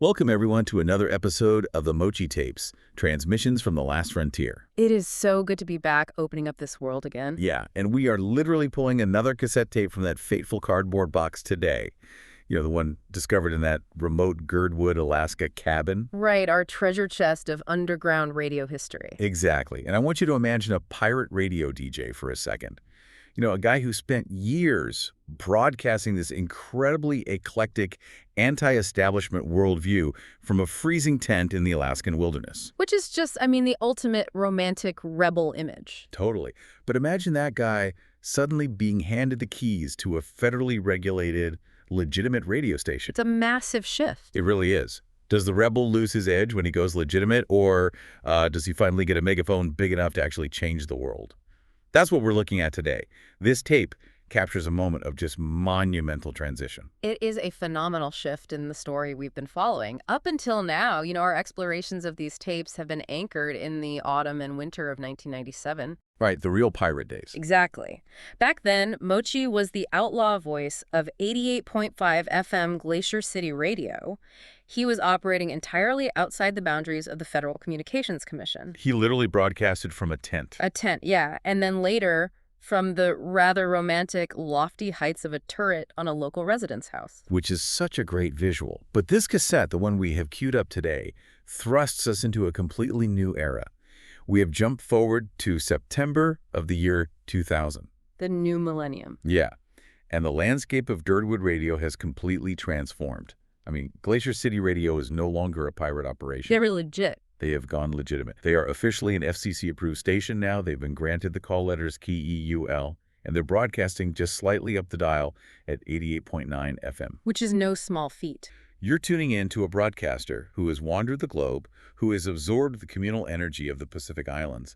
Welcome, everyone, to another episode of the Mochi Tapes, Transmissions from the Last Frontier. It is so good to be back opening up this world again. Yeah, and we are literally pulling another cassette tape from that fateful cardboard box today. You know, the one discovered in that remote Girdwood, Alaska cabin. Right, our treasure chest of underground radio history. Exactly. And I want you to imagine a pirate radio DJ for a second. You know, a guy who spent years broadcasting this incredibly eclectic, anti-establishment worldview from a freezing tent in the Alaskan wilderness. Which is just, the ultimate romantic rebel image. Totally. But imagine that guy suddenly being handed the keys to a federally regulated, legitimate radio station. It's a massive shift. It really is. Does the rebel lose his edge when he goes legitimate, or does he finally get a megaphone big enough to actually change the world? That's what we're looking at today. This tape captures a moment of just monumental transition. It is a phenomenal shift in the story we've been following. Up until now, our explorations of these tapes have been anchored in the autumn and winter of 1997. Right, the real pirate days. Exactly. Back then, Mochi was the outlaw voice of 88.5 FM Glacier City Radio. He was operating entirely outside the boundaries of the Federal Communications Commission. He literally broadcasted from a tent. A tent, yeah. And then later, from the rather romantic, lofty heights of a turret on a local residence house. Which is such a great visual. But this cassette, the one we have queued up today, thrusts us into a completely new era. We have jumped forward to September of the year 2000. The new millennium. Yeah. And the landscape of Girdwood Radio has completely transformed. Glacier City Radio is no longer a pirate operation. They're legit. They have gone legitimate. They are officially an FCC-approved station now. They've been granted the call letters KEUL, and they're broadcasting just slightly up the dial at 88.9 FM. Which is no small feat. You're tuning in to a broadcaster who has wandered the globe, who has absorbed the communal energy of the Pacific Islands,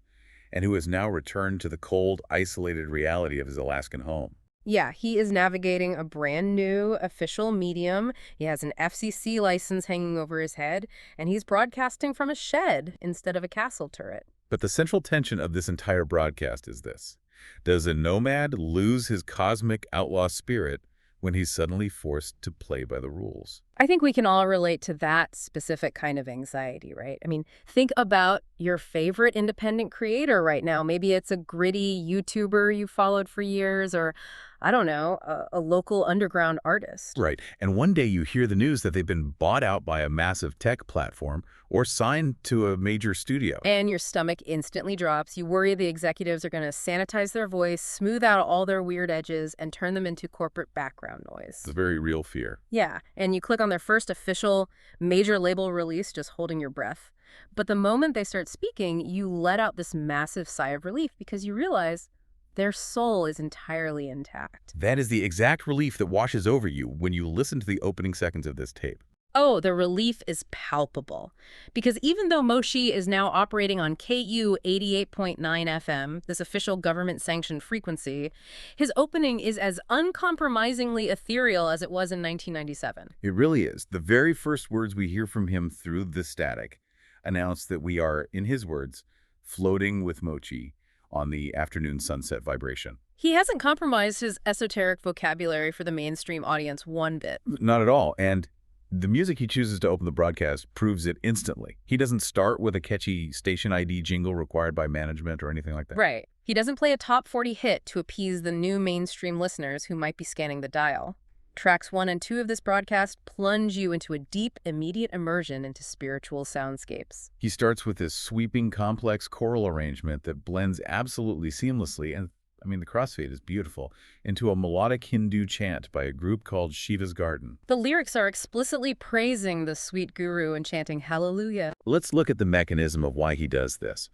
and who has now returned to the cold, isolated reality of his Alaskan home. Yeah, he is navigating a brand new official medium. He has an FCC license hanging over his head, and he's broadcasting from a shed instead of a castle turret. But the central tension of this entire broadcast is this. Does a nomad lose his cosmic outlaw spirit when he's suddenly forced to play by the rules? I think we can all relate to that specific kind of anxiety, right? Think about your favorite independent creator right now. Maybe it's a gritty YouTuber you followed for years, or, I don't know, a local underground artist. Right. And one day you hear the news that they've been bought out by a massive tech platform or signed to a major studio. And your stomach instantly drops. You worry the executives are going to sanitize their voice, smooth out all their weird edges, and turn them into corporate background noise. It's a very real fear. Yeah. And you click on their first official major label release, just holding your breath. But the moment they start speaking, you let out this massive sigh of relief because you realize their soul is entirely intact. That is the exact relief that washes over you when you listen to the opening seconds of this tape. Oh, the relief is palpable. Because even though Mochi is now operating on KEUL 88.9 FM, this official government-sanctioned frequency, his opening is as uncompromisingly ethereal as it was in 1997. It really is. The very first words we hear from him through the static announce that we are, in his words, floating with Mochi on the afternoon sunset vibration. He hasn't compromised his esoteric vocabulary for the mainstream audience one bit. Not at all. And the music he chooses to open the broadcast proves it instantly. He doesn't start with a catchy station ID jingle required by management or anything like that. Right. He doesn't play a top 40 hit to appease the new mainstream listeners who might be scanning the dial. Tracks 1 and 2 of this broadcast plunge you into a deep, immediate immersion into spiritual soundscapes. He starts with this sweeping, complex choral arrangement that blends absolutely seamlessly, and the crossfade is beautiful, into a melodic Hindu chant by a group called Shiva's Garden. The lyrics are explicitly praising the sweet guru and chanting hallelujah. Let's look at the mechanism of why he does this.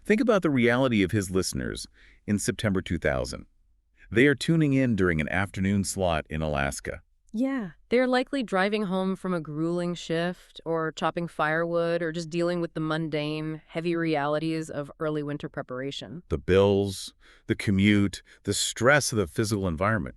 Think about the reality of his listeners in September 2000. They are tuning in during an afternoon slot in Alaska. Yeah, they're likely driving home from a grueling shift, or chopping firewood, or just dealing with the mundane, heavy realities of early winter preparation. The bills, the commute, the stress of the physical environment.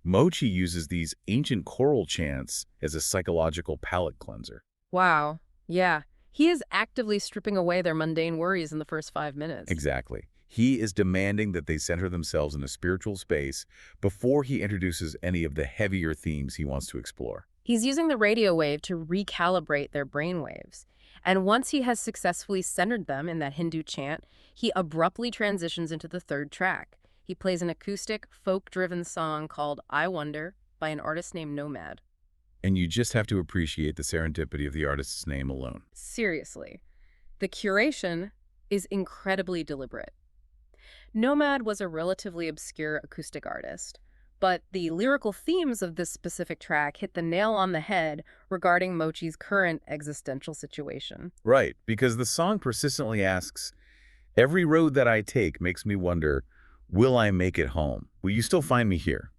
Mochi uses these ancient choral chants as a psychological palate cleanser. Wow, yeah. He is actively stripping away their mundane worries in the first 5 minutes. Exactly. He is demanding that they center themselves in a spiritual space before he introduces any of the heavier themes he wants to explore. He's using the radio wave to recalibrate their brainwaves. And once he has successfully centered them in that Hindu chant, he abruptly transitions into the third track. He plays an acoustic, folk-driven song called I Wonder by an artist named Nomad. And you just have to appreciate the serendipity of the artist's name alone. Seriously. The curation is incredibly deliberate. Nomad was a relatively obscure acoustic artist, but the lyrical themes of this specific track hit the nail on the head regarding Mochi's current existential situation. Right, because the song persistently asks, every road that I take makes me wonder, will I make it home? Will you still find me here?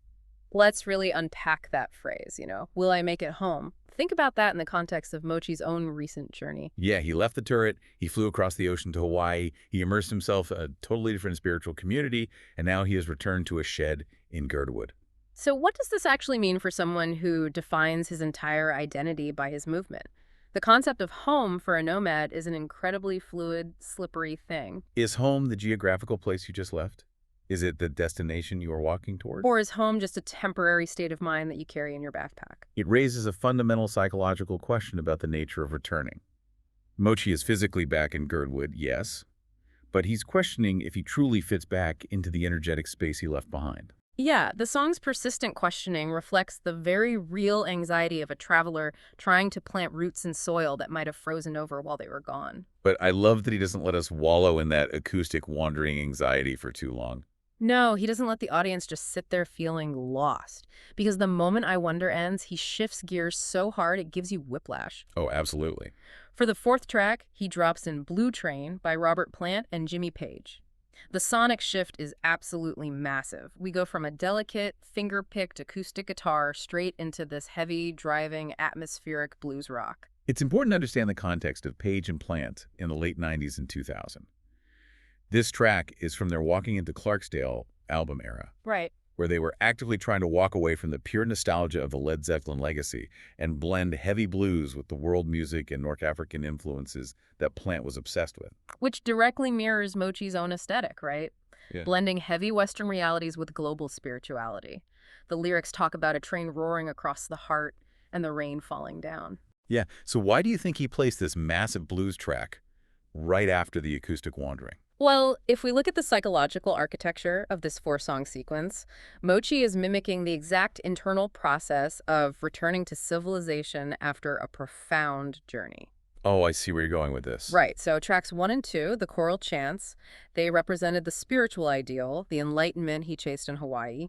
Let's really unpack that phrase, will I make it home? Think about that in the context of Mochi's own recent journey. Yeah, he left the turret, he flew across the ocean to Hawaii, he immersed himself in a totally different spiritual community, and now he has returned to a shed in Girdwood. So what does this actually mean for someone who defines his entire identity by his movement? The concept of home for a nomad is an incredibly fluid, slippery thing. Is home the geographical place you just left? Is it the destination you are walking toward? Or is home just a temporary state of mind that you carry in your backpack? It raises a fundamental psychological question about the nature of returning. Mochi is physically back in Girdwood, yes, but he's questioning if he truly fits back into the energetic space he left behind. Yeah, the song's persistent questioning reflects the very real anxiety of a traveler trying to plant roots in soil that might have frozen over while they were gone. But I love that he doesn't let us wallow in that acoustic wandering anxiety for too long. No, he doesn't let the audience just sit there feeling lost. Because the moment I Wonder ends, he shifts gears so hard it gives you whiplash. Oh, absolutely. For the fourth track, he drops in Blue Train by Robert Plant and Jimmy Page. The sonic shift is absolutely massive. We go from a delicate, finger-picked acoustic guitar straight into this heavy, driving, atmospheric blues rock. It's important to understand the context of Page and Plant in the late 90s and 2000. This track is from their Walking into Clarksdale album era, Right. where they were actively trying to walk away from the pure nostalgia of the Led Zeppelin legacy and blend heavy blues with the world music and North African influences that Plant was obsessed with. Which directly mirrors Mochi's own aesthetic, right? Yeah. Blending heavy Western realities with global spirituality. The lyrics talk about a train roaring across the heart and the rain falling down. Yeah, so why do you think he placed this massive blues track right after the acoustic wandering? Well, if we look at the psychological architecture of this four-song sequence, Mochi is mimicking the exact internal process of returning to civilization after a profound journey. Oh, I see where you're going with this. Right, so tracks 1 and 2, the choral chants, they represented the spiritual ideal, the enlightenment he chased in Hawaii.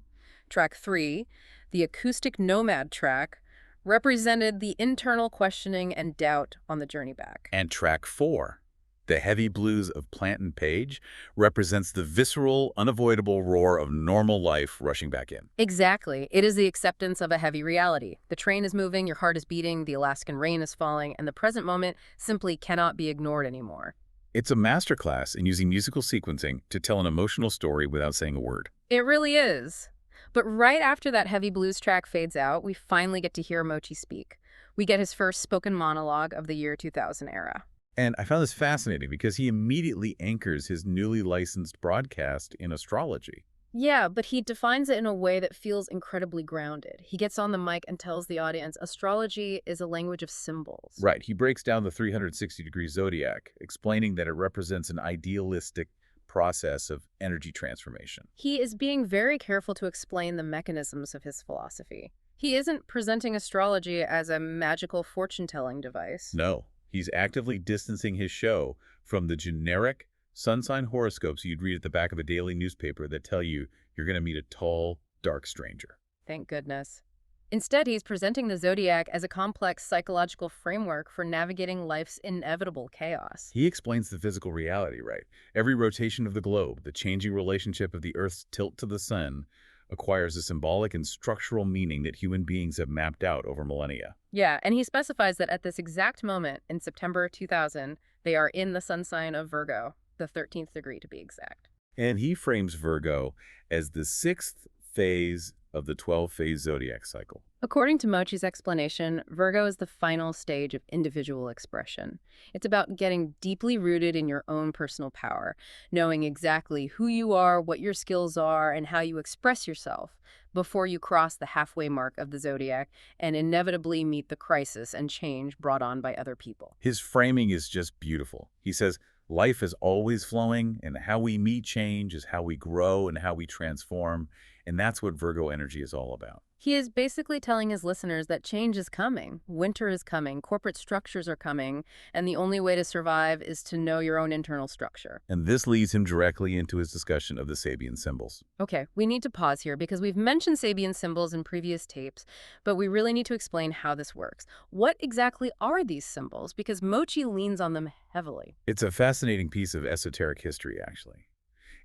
Track 3, the acoustic nomad track, represented the internal questioning and doubt on the journey back. And track 4, the heavy blues of Plant and Page, represents the visceral, unavoidable roar of normal life rushing back in. Exactly. It is the acceptance of a heavy reality. The train is moving, your heart is beating, the Alaskan rain is falling, and the present moment simply cannot be ignored anymore. It's a masterclass in using musical sequencing to tell an emotional story without saying a word. It really is. But right after that heavy blues track fades out, we finally get to hear Mochi speak. We get his first spoken monologue of the year 2000 era. And I found this fascinating because he immediately anchors his newly licensed broadcast in astrology. Yeah, but he defines it in a way that feels incredibly grounded. He gets on the mic and tells the audience astrology is a language of symbols. Right, he breaks down the 360-degree zodiac, explaining that it represents an idealistic process of energy transformation. He is being very careful to explain the mechanisms of his philosophy. He isn't presenting astrology as a magical fortune-telling device. No, he's actively distancing his show from the generic sun sign horoscopes you'd read at the back of a daily newspaper that tell you you're going to meet a tall, dark stranger. Thank goodness. Instead, he's presenting the zodiac as a complex psychological framework for navigating life's inevitable chaos. He explains the physical reality, right? Every rotation of the globe, the changing relationship of the Earth's tilt to the sun, acquires a symbolic and structural meaning that human beings have mapped out over millennia. Yeah, and he specifies that at this exact moment, in September 2000, they are in the sun sign of Virgo, the 13th degree to be exact. And he frames Virgo as the 6th phase of the 12-phase zodiac cycle. According to Mochi's explanation, Virgo is the final stage of individual expression. It's about getting deeply rooted in your own personal power, knowing exactly who you are, what your skills are, and how you express yourself, before you cross the halfway mark of the zodiac and inevitably meet the crisis and change brought on by other people. His framing is just beautiful. He says, life is always flowing, and how we meet change is how we grow and how we transform, and that's what Virgo energy is all about. He is basically telling his listeners that change is coming, winter is coming, corporate structures are coming, and the only way to survive is to know your own internal structure. And this leads him directly into his discussion of the Sabian symbols. Okay, we need to pause here because we've mentioned Sabian symbols in previous tapes, but we really need to explain how this works. What exactly are these symbols? Because Mochi leans on them heavily. It's a fascinating piece of esoteric history, actually.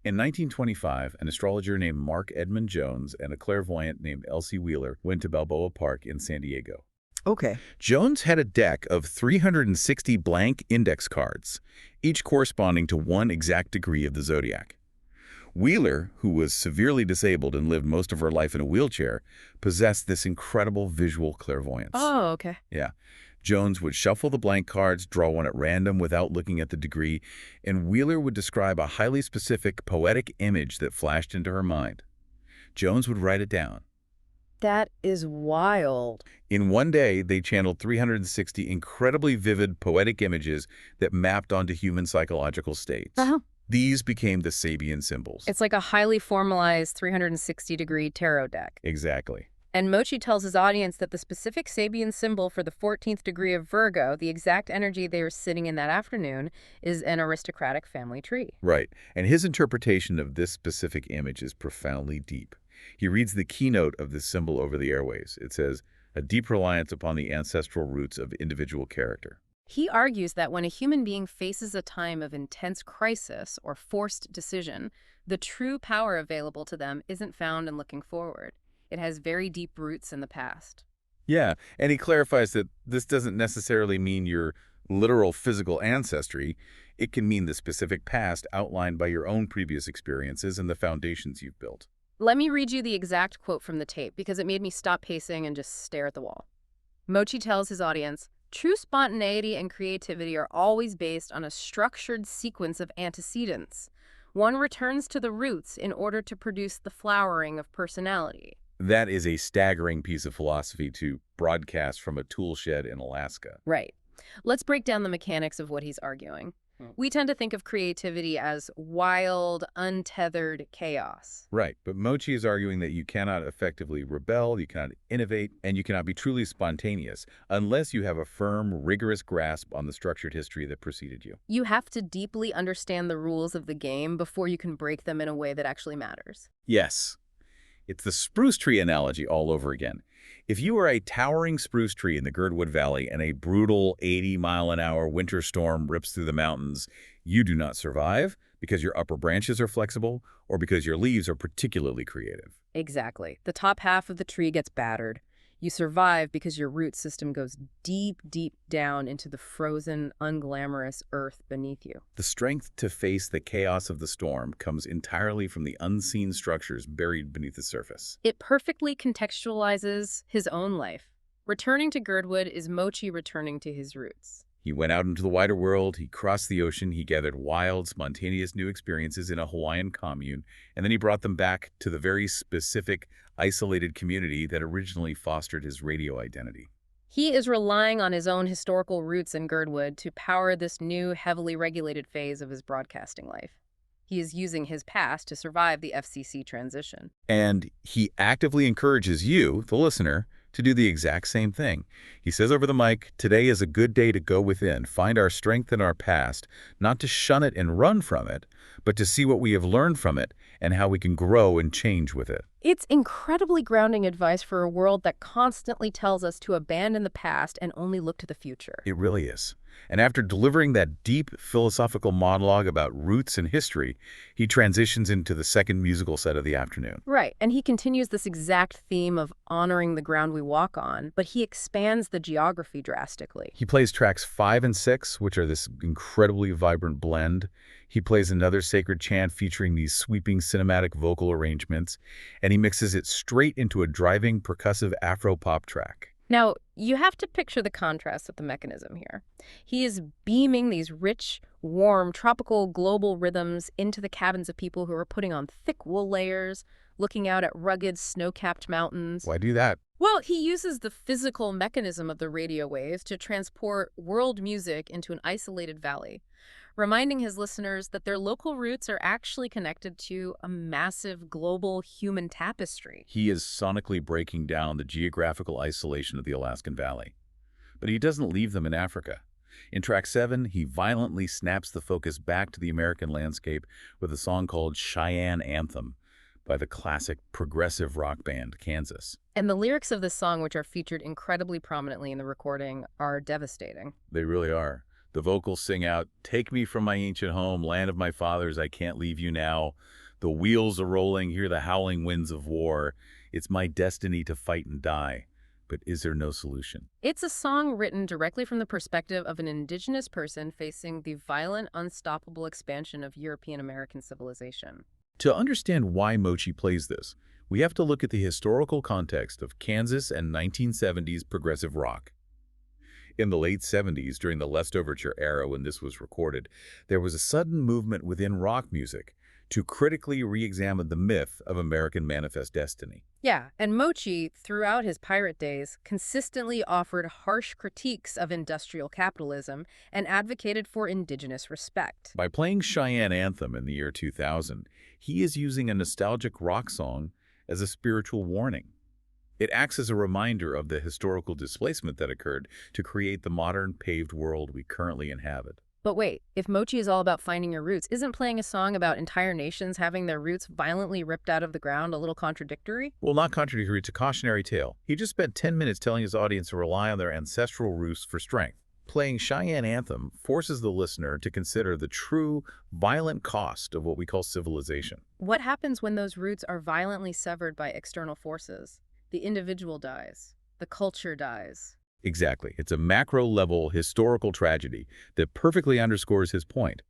In 1925, an astrologer named Mark Edmund Jones and a clairvoyant named Elsie Wheeler went to Balboa Park in San Diego. Okay. Jones had a deck of 360 blank index cards, each corresponding to one exact degree of the zodiac. Wheeler, who was severely disabled and lived most of her life in a wheelchair, possessed this incredible visual clairvoyance. Oh, okay. Yeah. Jones would shuffle the blank cards, draw one at random without looking at the degree, and Wheeler would describe a highly specific, poetic image that flashed into her mind. Jones would write it down. That is wild. In one day, they channeled 360 incredibly vivid, poetic images that mapped onto human psychological states. These became the Sabian symbols. It's like a highly formalized 360-degree tarot deck. Exactly. And Mochi tells his audience that the specific Sabian symbol for the 14th degree of Virgo, the exact energy they were sitting in that afternoon, is an aristocratic family tree. Right. And his interpretation of this specific image is profoundly deep. He reads the keynote of this symbol over the airwaves. It says, a deep reliance upon the ancestral roots of individual character. He argues that when a human being faces a time of intense crisis or forced decision, the true power available to them isn't found in looking forward. It has very deep roots in the past. Yeah, and he clarifies that this doesn't necessarily mean your literal physical ancestry. It can mean the specific past outlined by your own previous experiences and the foundations you've built. Let me read you the exact quote from the tape because it made me stop pacing and just stare at the wall. Mochi tells his audience, true spontaneity and creativity are always based on a structured sequence of antecedents. One returns to the roots in order to produce the flowering of personality. That is a staggering piece of philosophy to broadcast from a tool shed in Alaska. Right. Let's break down the mechanics of what he's arguing. We tend to think of creativity as wild, untethered chaos. Right, but Mochi is arguing that you cannot effectively rebel, you cannot innovate, and you cannot be truly spontaneous unless you have a firm, rigorous grasp on the structured history that preceded you. You have to deeply understand the rules of the game before you can break them in a way that actually matters. Yes. It's the spruce tree analogy all over again. If you are a towering spruce tree in the Girdwood Valley and a brutal 80-mile-an-hour winter storm rips through the mountains, you do not survive because your upper branches are flexible or because your leaves are particularly creative. Exactly. The top half of the tree gets battered. You survive because your root system goes deep, deep down into the frozen, unglamorous earth beneath you. The strength to face the chaos of the storm comes entirely from the unseen structures buried beneath the surface. It perfectly contextualizes his own life. Returning to Girdwood is Mochi returning to his roots. He went out into the wider world, he crossed the ocean, he gathered wild, spontaneous new experiences in a Hawaiian commune, and then he brought them back to the very specific, isolated community that originally fostered his radio identity. He is relying on his own historical roots in Girdwood to power this new, heavily regulated phase of his broadcasting life. He is using his past to survive the FCC transition. And he actively encourages you, the listener, to do the exact same thing. He says over the mic, today is a good day to go within, find our strength in our past, not to shun it and run from it, but to see what we have learned from it and how we can grow and change with it. It's incredibly grounding advice for a world that constantly tells us to abandon the past and only look to the future. It really is. And after delivering that deep philosophical monologue about roots and history, he transitions into the second musical set of the afternoon. Right, and he continues this exact theme of honoring the ground we walk on, but he expands the geography drastically. He plays tracks 5 and 6, which are this incredibly vibrant blend. He plays another sacred chant featuring these sweeping cinematic vocal arrangements, and he mixes it straight into a driving percussive Afro-pop track. Now, you have to picture the contrast of the mechanism here. He is beaming these rich, warm, tropical global rhythms into the cabins of people who are putting on thick wool layers, looking out at rugged, snow-capped mountains. Why do that? Well, he uses the physical mechanism of the radio waves to transport world music into an isolated valley, reminding his listeners that their local roots are actually connected to a massive global human tapestry. He is sonically breaking down the geographical isolation of the Alaskan Valley. But he doesn't leave them in Africa. In track 7, he violently snaps the focus back to the American landscape with a song called Cheyenne Anthem by the classic progressive rock band Kansas. And the lyrics of this song, which are featured incredibly prominently in the recording, are devastating. They really are. The vocals sing out, "Take me from my ancient home, land of my fathers, I can't leave you now. The wheels are rolling, hear the howling winds of war. It's my destiny to fight and die. But is there no solution?" It's a song written directly from the perspective of an indigenous person facing the violent, unstoppable expansion of European-American civilization. To understand why Mochi plays this, we have to look at the historical context of Kansas and 1970s progressive rock. In the late 70s, during the Lestoverture era when this was recorded, there was a sudden movement within rock music to critically re-examine the myth of American manifest destiny. Yeah, and Mochi, throughout his pirate days, consistently offered harsh critiques of industrial capitalism and advocated for indigenous respect. By playing Cheyenne Anthem in the year 2000, he is using a nostalgic rock song as a spiritual warning. It acts as a reminder of the historical displacement that occurred to create the modern paved world we currently inhabit. But wait, if Mochi is all about finding your roots, isn't playing a song about entire nations having their roots violently ripped out of the ground a little contradictory? Well, not contradictory, it's a cautionary tale. He just spent 10 minutes telling his audience to rely on their ancestral roots for strength. Playing Cheyenne Anthem forces the listener to consider the true, violent cost of what we call civilization. What happens when those roots are violently severed by external forces? The individual dies. The culture dies. Exactly. It's a macro-level historical tragedy that perfectly underscores his point.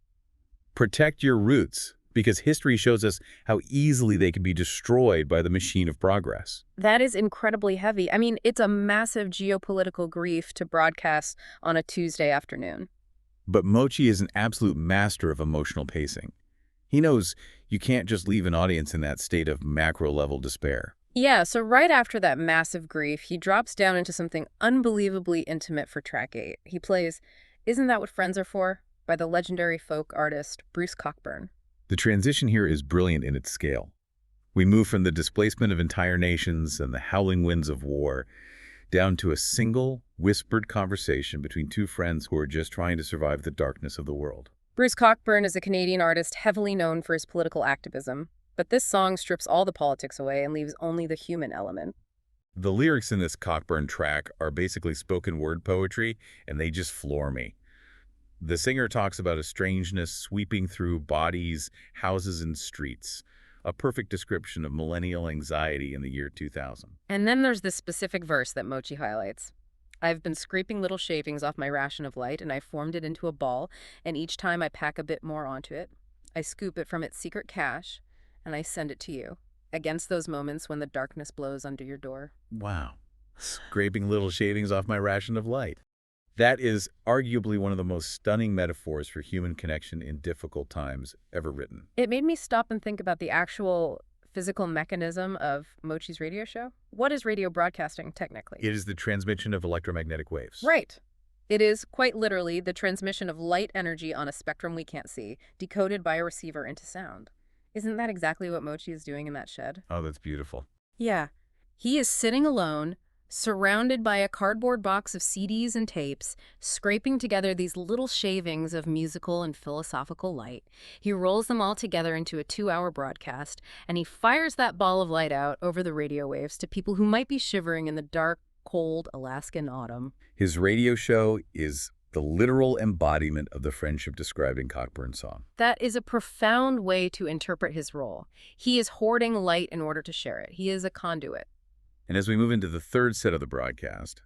Protect your roots, because history shows us how easily they can be destroyed by the machine of progress. That is incredibly heavy. I mean, it's a massive geopolitical grief to broadcast on a Tuesday afternoon. But Mochi is an absolute master of emotional pacing. He knows you can't just leave an audience in that state of macro-level despair. Yeah, so right after that massive grief, he drops down into something unbelievably intimate for track 8. He plays "Isn't That What Friends Are For?" by the legendary folk artist Bruce Cockburn. The transition here is brilliant in its scale. We move from the displacement of entire nations and the howling winds of war down to a single, whispered conversation between two friends who are just trying to survive the darkness of the world. Bruce Cockburn is a Canadian artist heavily known for his political activism, but this song strips all the politics away and leaves only the human element. The lyrics in this Cockburn track are basically spoken word poetry, and they just floor me. The singer talks about a strangeness sweeping through bodies, houses, and streets, a perfect description of millennial anxiety in the year 2000. And then there's this specific verse that Mochi highlights. "I've been scraping little shavings off my ration of light, and I formed it into a ball, and each time I pack a bit more onto it. I scoop it from its secret cache, and I send it to you, against those moments when the darkness blows under your door." Wow. Scraping little shavings off my ration of light. That is arguably one of the most stunning metaphors for human connection in difficult times ever written. It made me stop and think about the actual physical mechanism of Mochi's radio show. What is radio broadcasting, technically? It is the transmission of electromagnetic waves. Right. It is, quite literally, the transmission of light energy on a spectrum we can't see, decoded by a receiver into sound. Isn't that exactly what Mochi is doing in that shed? Oh, that's beautiful. Yeah. He is sitting alone, surrounded by a cardboard box of CDs and tapes, scraping together these little shavings of musical and philosophical light. He rolls them all together into a 2-hour broadcast, and he fires that ball of light out over the radio waves to people who might be shivering in the dark, cold Alaskan autumn. His radio show is the literal embodiment of the friendship described in Cockburn's song. That is a profound way to interpret his role. He is hoarding light in order to share it. He is a conduit. And as we move into the third set of the broadcast,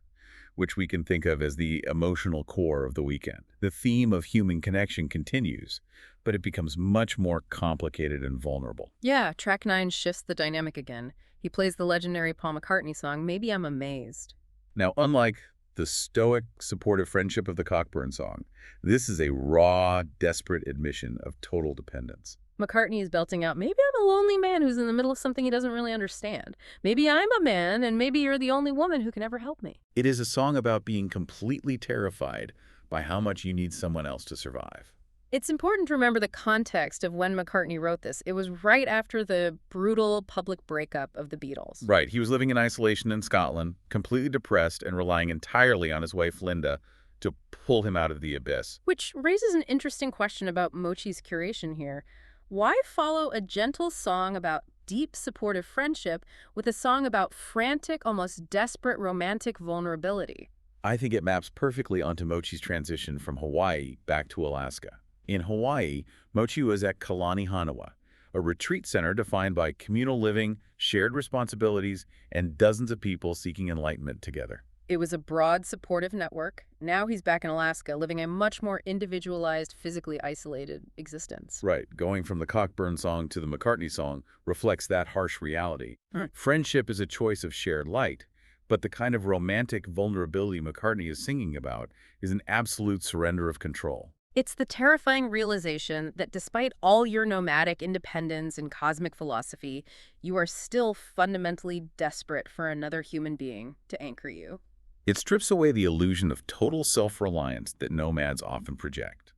which we can think of as the emotional core of the weekend, the theme of human connection continues, but it becomes much more complicated and vulnerable. Yeah, track 9 shifts the dynamic again. He plays the legendary Paul McCartney song, "Maybe I'm Amazed." Now, unlike the stoic, supportive friendship of the Cockburn song, this is a raw, desperate admission of total dependence. McCartney is belting out, maybe I'm a lonely man who's in the middle of something he doesn't really understand. Maybe I'm a man, and maybe you're the only woman who can ever help me. It is a song about being completely terrified by how much you need someone else to survive. It's important to remember the context of when McCartney wrote this. It was right after the brutal public breakup of the Beatles. Right, he was living in isolation in Scotland, completely depressed and relying entirely on his wife Linda to pull him out of the abyss. Which raises an interesting question about Mochi's curation here. Why follow a gentle song about deep, supportive friendship with a song about frantic, almost desperate romantic vulnerability? I think it maps perfectly onto Mochi's transition from Hawaii back to Alaska. In Hawaii, Mochi was at Kalani Hanawa, a retreat center defined by communal living, shared responsibilities, and dozens of people seeking enlightenment together. It was a broad, supportive network. Now he's back in Alaska, living a much more individualized, physically isolated existence. Right, going from the Cockburn song to the McCartney song reflects that harsh reality. Friendship is a choice of shared light, but the kind of romantic vulnerability McCartney is singing about is an absolute surrender of control. It's the terrifying realization that despite all your nomadic independence and cosmic philosophy, you are still fundamentally desperate for another human being to anchor you. It strips away the illusion of total self-reliance that nomads often project.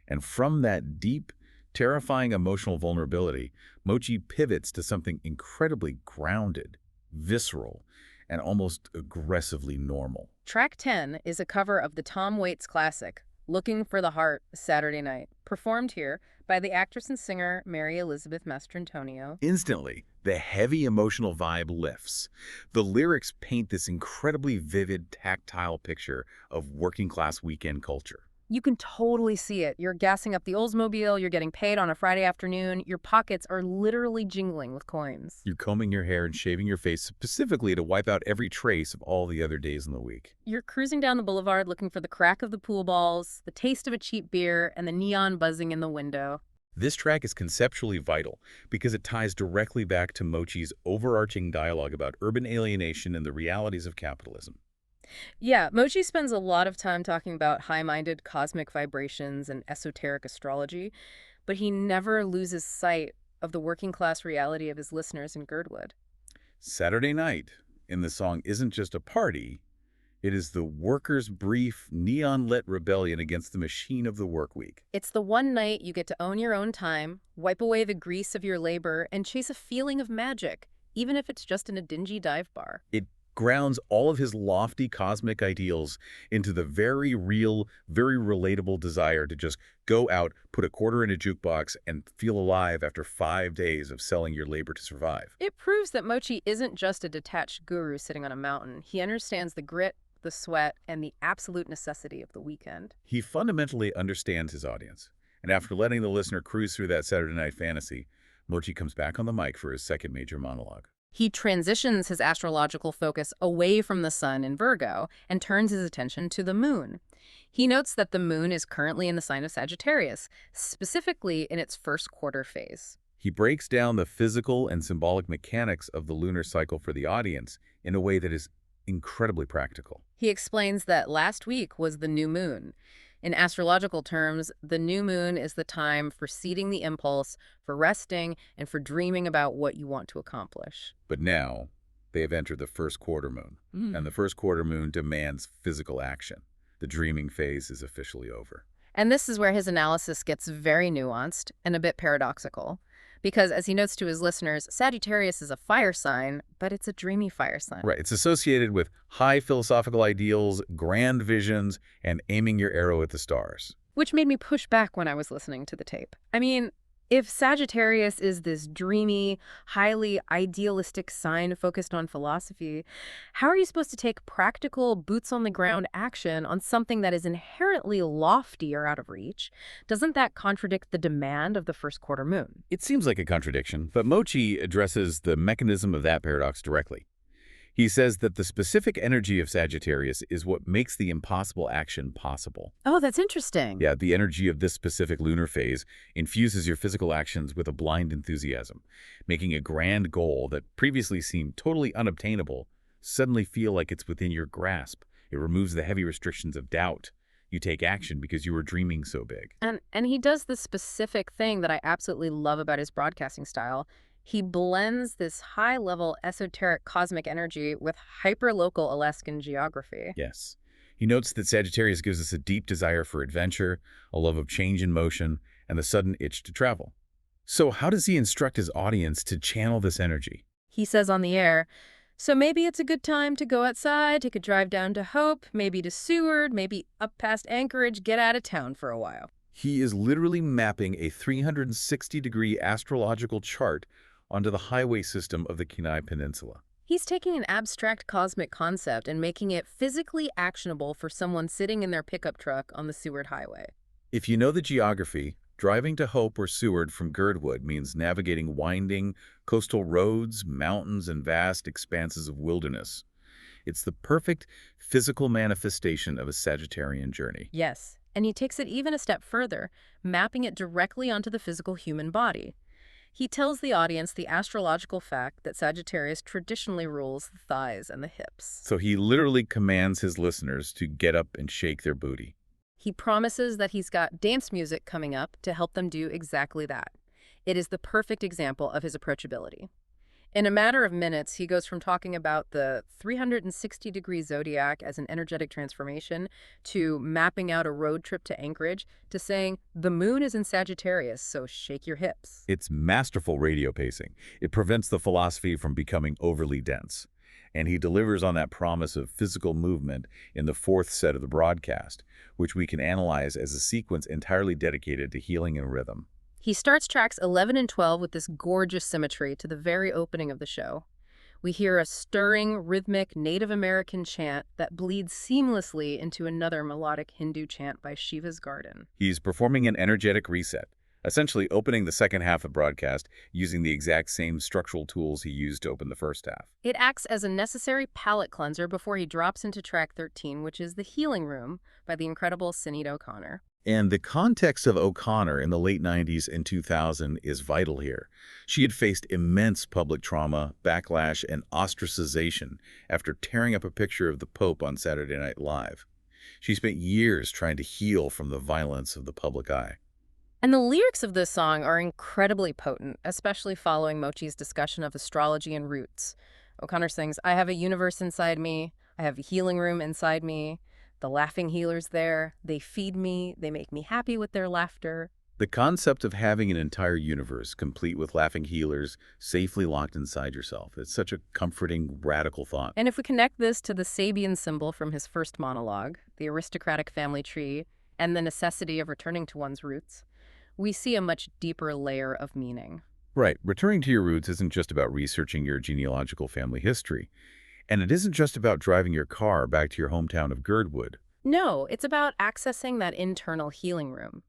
And from that deep, terrifying emotional vulnerability, Mochi pivots to something incredibly grounded, visceral, and almost aggressively normal. Track 10 is a cover of the Tom Waits classic, Looking for the Heart, Saturday Night, performed here by the actress and singer Mary Elizabeth Mastrantonio. Instantly, the heavy emotional vibe lifts. The lyrics paint this incredibly vivid, tactile picture of working-class weekend culture. You can totally see it. You're gassing up the Oldsmobile, you're getting paid on a Friday afternoon, your pockets are literally jingling with coins. You're combing your hair and shaving your face specifically to wipe out every trace of all the other days in the week. You're cruising down the boulevard looking for the crack of the pool balls, the taste of a cheap beer, and the neon buzzing in the window. This track is conceptually vital because it ties directly back to Mochi's overarching dialogue about urban alienation and the realities of capitalism. Yeah, Mochi spends a lot of time talking about high-minded cosmic vibrations and esoteric astrology, but he never loses sight of the working-class reality of his listeners in Girdwood. Saturday Night in the song isn't just a party, it is the workers' brief, neon-lit rebellion against the machine of the work week. It's the one night you get to own your own time, wipe away the grease of your labor, and chase a feeling of magic, even if it's just in a dingy dive bar. It grounds all of his lofty cosmic ideals into the very real, very relatable desire to just go out, put a quarter in a jukebox, and feel alive after 5 days of selling your labor to survive. It proves that Mochi isn't just a detached guru sitting on a mountain. He understands the grit, the sweat, and the absolute necessity of the weekend. He fundamentally understands his audience, and after letting the listener cruise through that Saturday night fantasy, Mochi comes back on the mic for his second major monologue. He transitions his astrological focus away from the sun in Virgo and turns his attention to the moon. He notes that the moon is currently in the sign of Sagittarius, specifically in its first quarter phase. He breaks down the physical and symbolic mechanics of the lunar cycle for the audience in a way that is incredibly practical. He explains that last week was the new moon. In astrological terms, the new moon is the time for seeding the impulse, for resting, and for dreaming about what you want to accomplish. But now, they have entered the first quarter moon, and the first quarter moon demands physical action. The dreaming phase is officially over. And this is where his analysis gets very nuanced and a bit paradoxical. Because, as he notes to his listeners, Sagittarius is a fire sign, but it's a dreamy fire sign. Right. It's associated with high philosophical ideals, grand visions, and aiming your arrow at the stars. Which made me push back when I was listening to the tape. I mean, if Sagittarius is this dreamy, highly idealistic sign focused on philosophy, how are you supposed to take practical, boots-on-the-ground action on something that is inherently lofty or out of reach? Doesn't that contradict the demand of the first quarter moon? It seems like a contradiction, but Mochi addresses the mechanism of that paradox directly. He says that the specific energy of Sagittarius is what makes the impossible action possible. Oh, that's interesting. Yeah, the energy of this specific lunar phase infuses your physical actions with a blind enthusiasm, making a grand goal that previously seemed totally unobtainable suddenly feel like it's within your grasp. It removes the heavy restrictions of doubt. You take action because you were dreaming so big. And he does this specific thing that I absolutely love about his broadcasting style. He blends this high-level esoteric cosmic energy with hyper-local Alaskan geography. Yes. He notes that Sagittarius gives us a deep desire for adventure, a love of change and motion, and the sudden itch to travel. So how does he instruct his audience to channel this energy? He says on the air, so maybe it's a good time to go outside, take a drive down to Hope, maybe to Seward, maybe up past Anchorage, get out of town for a while. He is literally mapping a 360-degree astrological chart onto the highway system of the Kenai Peninsula. He's taking an abstract cosmic concept and making it physically actionable for someone sitting in their pickup truck on the Seward Highway. If you know the geography, driving to Hope or Seward from Girdwood means navigating winding coastal roads, mountains, and vast expanses of wilderness. It's the perfect physical manifestation of a Sagittarian journey. Yes, and he takes it even a step further, mapping it directly onto the physical human body. He tells the audience the astrological fact that Sagittarius traditionally rules the thighs and the hips. So he literally commands his listeners to get up and shake their booty. He promises that he's got dance music coming up to help them do exactly that. It is the perfect example of his approachability. In a matter of minutes, he goes from talking about the 360-degree zodiac as an energetic transformation to mapping out a road trip to Anchorage to saying, the moon is in Sagittarius, so shake your hips. It's masterful radio pacing. It prevents the philosophy from becoming overly dense. And he delivers on that promise of physical movement in the fourth set of the broadcast, which we can analyze as a sequence entirely dedicated to healing and rhythm. He starts tracks 11 and 12 with this gorgeous symmetry to the very opening of the show. We hear a stirring, rhythmic Native American chant that bleeds seamlessly into another melodic Hindu chant by Shiva's garden. He's performing an energetic reset, essentially opening the second half of the broadcast using the exact same structural tools he used to open the first half. It acts as a necessary palate cleanser before he drops into track 13, which is The Healing Room by the incredible Sinead O'Connor. And the context of O'Connor in the late 90s and 2000 is vital here. She had faced immense public trauma, backlash, and ostracization after tearing up a picture of the Pope on Saturday Night Live. She spent years trying to heal from the violence of the public eye. And the lyrics of this song are incredibly potent, especially following Mochi's discussion of astrology and roots. O'Connor sings, I have a universe inside me, I have a healing room inside me, the laughing healer's there, they feed me, they make me happy with their laughter. The concept of having an entire universe, complete with laughing healers, safely locked inside yourself. It's such a comforting, radical thought. And if we connect this to the Sabian symbol from his first monologue, the aristocratic family tree, and the necessity of returning to one's roots, we see a much deeper layer of meaning. Right. Returning to your roots isn't just about researching your genealogical family history. And it isn't just about driving your car back to your hometown of Girdwood. No, it's about accessing that internal healing room.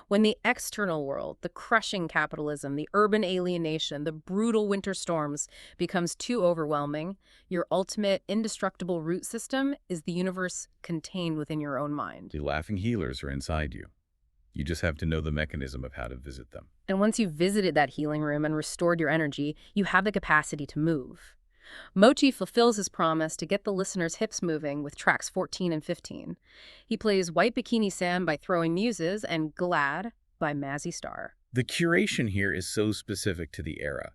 When the external world, the crushing capitalism, the urban alienation, the brutal winter storms becomes too overwhelming, your ultimate indestructible root system is the universe contained within your own mind. The laughing healers are inside you. You just have to know the mechanism of how to visit them. And once you've visited that healing room and restored your energy, you have the capacity to move. Mochi fulfills his promise to get the listeners' hips moving with tracks 14 and 15. He plays White Bikini Sam by Throwing Muses and Glad by Mazzy Star. The curation here is so specific to the era.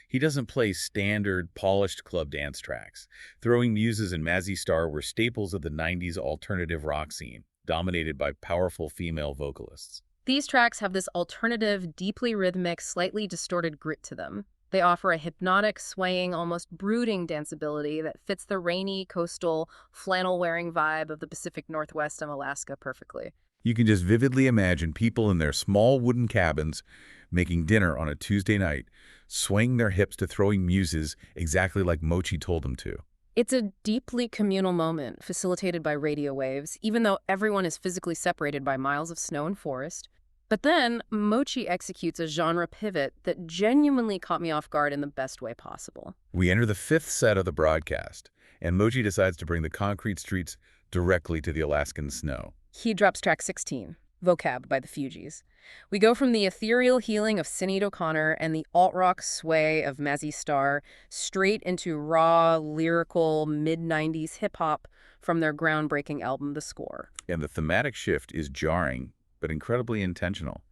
He doesn't play standard, polished club dance tracks. Throwing Muses and Mazzy Star were staples of the 90s alternative rock scene, dominated by powerful female vocalists. These tracks have this alternative, deeply rhythmic, slightly distorted grit to them. They offer a hypnotic, swaying, almost brooding danceability that fits the rainy, coastal, flannel-wearing vibe of the Pacific Northwest of Alaska perfectly. You can just vividly imagine people in their small wooden cabins making dinner on a Tuesday night, swaying their hips to Throwing Muses exactly like Mochi told them to. It's a deeply communal moment facilitated by radio waves, even though everyone is physically separated by miles of snow and forest. But then, Mochi executes a genre pivot that genuinely caught me off guard in the best way possible. We enter the fifth set of the broadcast, and Mochi decides to bring the concrete streets directly to the Alaskan snow. He drops track 16. Vocab by the Fugees. We go from the ethereal healing of Sinead O'Connor and the alt-rock sway of Mazzy Star straight into raw, lyrical, mid-90s hip-hop from their groundbreaking album, The Score. And the thematic shift is jarring, but incredibly intentional.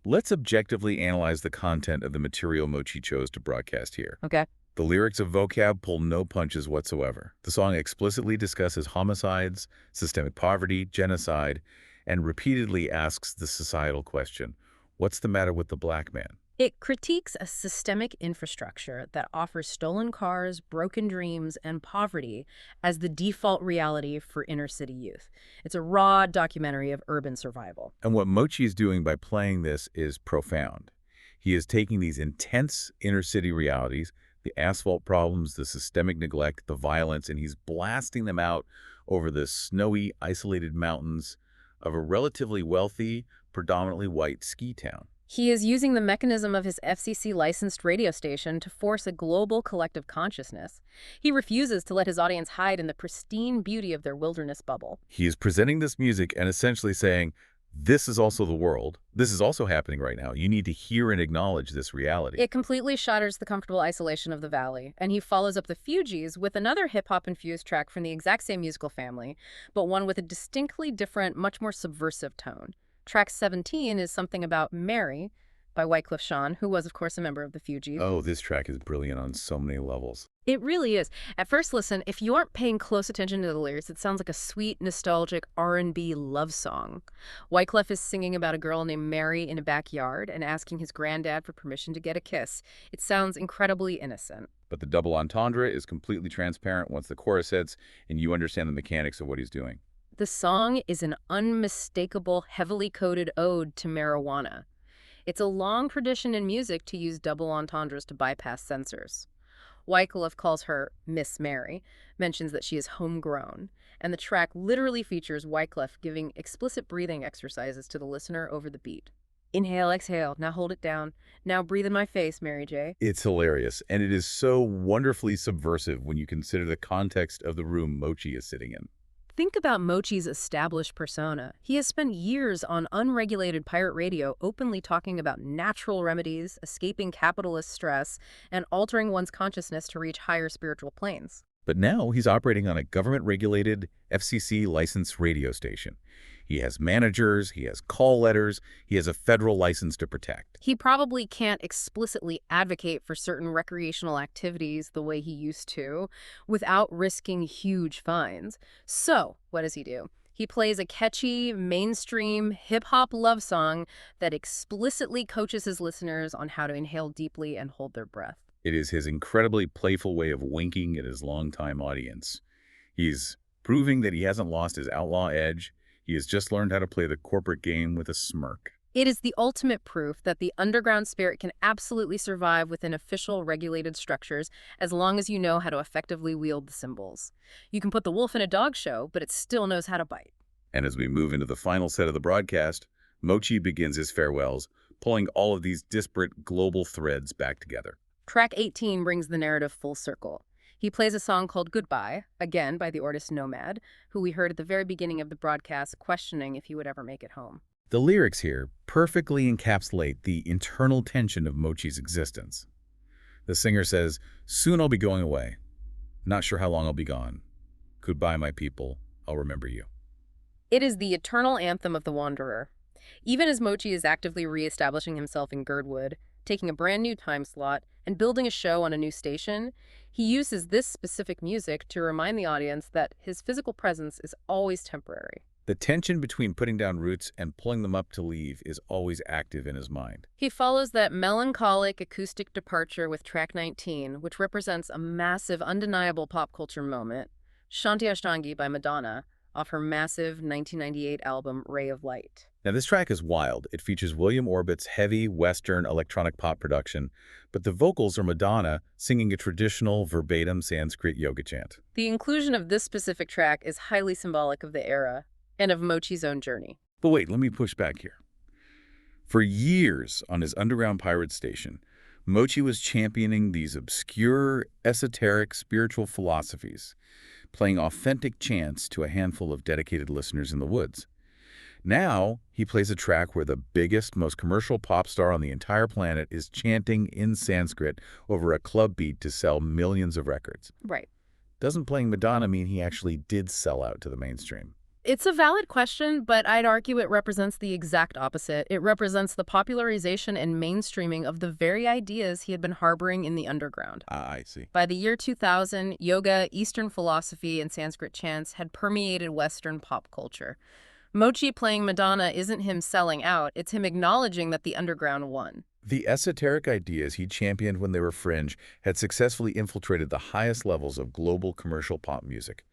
Let's objectively analyze the content of the material Mochi chose to broadcast here. Okay. The lyrics of Vocab pull no punches whatsoever. The song explicitly discusses homicides, systemic poverty, genocide, and repeatedly asks the societal question, what's the matter with the black man? It critiques a systemic infrastructure that offers stolen cars, broken dreams, and poverty as the default reality for inner-city youth. It's a raw documentary of urban survival. And what Mochi is doing by playing this is profound. He is taking these intense inner-city realities, the asphalt problems, the systemic neglect, the violence, and he's blasting them out over the snowy, isolated mountains of a relatively wealthy, predominantly white ski town. He is using the mechanism of his FCC-licensed radio station to force a global collective consciousness. He refuses to let his audience hide in the pristine beauty of their wilderness bubble. He is presenting this music and essentially saying, this is also the world. This is also happening right now. You need to hear and acknowledge this reality. It completely shatters the comfortable isolation of the valley, and he follows up the Fugees with another hip-hop-infused track from the exact same musical family, but one with a distinctly different, much more subversive tone. Track 17 is Something About Mary by Wyclef Jean, who was, of course, a member of the Fugees. Oh, this track is brilliant on so many levels. It really is. At first listen, if you aren't paying close attention to the lyrics, it sounds like a sweet, nostalgic R&B love song. Wyclef is singing about a girl named Mary in a backyard and asking his granddad for permission to get a kiss. It sounds incredibly innocent. But the double entendre is completely transparent once the chorus hits and you understand the mechanics of what he's doing. The song is an unmistakable, heavily coded ode to marijuana. It's a long tradition in music to use double entendres to bypass censors. Wyclef calls her Miss Mary, mentions that she is homegrown, and the track literally features Wyclef giving explicit breathing exercises to the listener over the beat. Inhale, exhale, now hold it down. Now breathe in my face, Mary J. It's hilarious, and it is so wonderfully subversive when you consider the context of the room Mochi is sitting in. Think about Mochi's established persona. He has spent years on unregulated pirate radio openly talking about natural remedies, escaping capitalist stress, and altering one's consciousness to reach higher spiritual planes. But now he's operating on a government-regulated, FCC-licensed radio station. He has managers, he has call letters, he has a federal license to protect. He probably can't explicitly advocate for certain recreational activities the way he used to without risking huge fines. So, what does he do? He plays a catchy, mainstream, hip-hop love song that explicitly coaches his listeners on how to inhale deeply and hold their breath. It is his incredibly playful way of winking at his longtime audience. He's proving that he hasn't lost his outlaw edge. He has just learned how to play the corporate game with a smirk. It is the ultimate proof that the underground spirit can absolutely survive within official regulated structures as long as you know how to effectively wield the symbols. You can put the wolf in a dog show, but it still knows how to bite. And as we move into the final set of the broadcast, Mochi begins his farewells, pulling all of these disparate global threads back together. Track 18 brings the narrative full circle. He plays a song called Goodbye, again by the artist Nomad, who we heard at the very beginning of the broadcast questioning if he would ever make it home. The lyrics here perfectly encapsulate the internal tension of Mochi's existence. The singer says, "Soon I'll be going away. Not sure how long I'll be gone. Goodbye, my people. I'll remember you." It is the eternal anthem of the wanderer. Even as Mochi is actively reestablishing himself in Girdwood, taking a brand new time slot, and building a show on a new station, he uses this specific music to remind the audience that his physical presence is always temporary. The tension between putting down roots and pulling them up to leave is always active in his mind. He follows that melancholic acoustic departure with track 19, which represents a massive, undeniable pop culture moment, Shanti Ashtangi by Madonna, off her massive 1998 album Ray of Light. Now, this track is wild. It features William Orbit's heavy Western electronic pop production, but the vocals are Madonna singing a traditional verbatim Sanskrit yoga chant. The inclusion of this specific track is highly symbolic of the era and of Mochi's own journey. But wait, let me push back here. For years on his underground pirate station, Mochi was championing these obscure, esoteric, spiritual philosophies, playing authentic chants to a handful of dedicated listeners in the woods. Now, he plays a track where the biggest, most commercial pop star on the entire planet is chanting in Sanskrit over a club beat to sell millions of records. Right. Doesn't playing Madonna mean he actually did sell out to the mainstream? It's a valid question, but I'd argue it represents the exact opposite. It represents the popularization and mainstreaming of the very ideas he had been harboring in the underground. Ah, I see. By the year 2000, yoga, Eastern philosophy, and Sanskrit chants had permeated Western pop culture. Mochi playing Madonna isn't him selling out, it's him acknowledging that the underground won. The esoteric ideas he championed when they were fringe had successfully infiltrated the highest levels of global commercial pop music.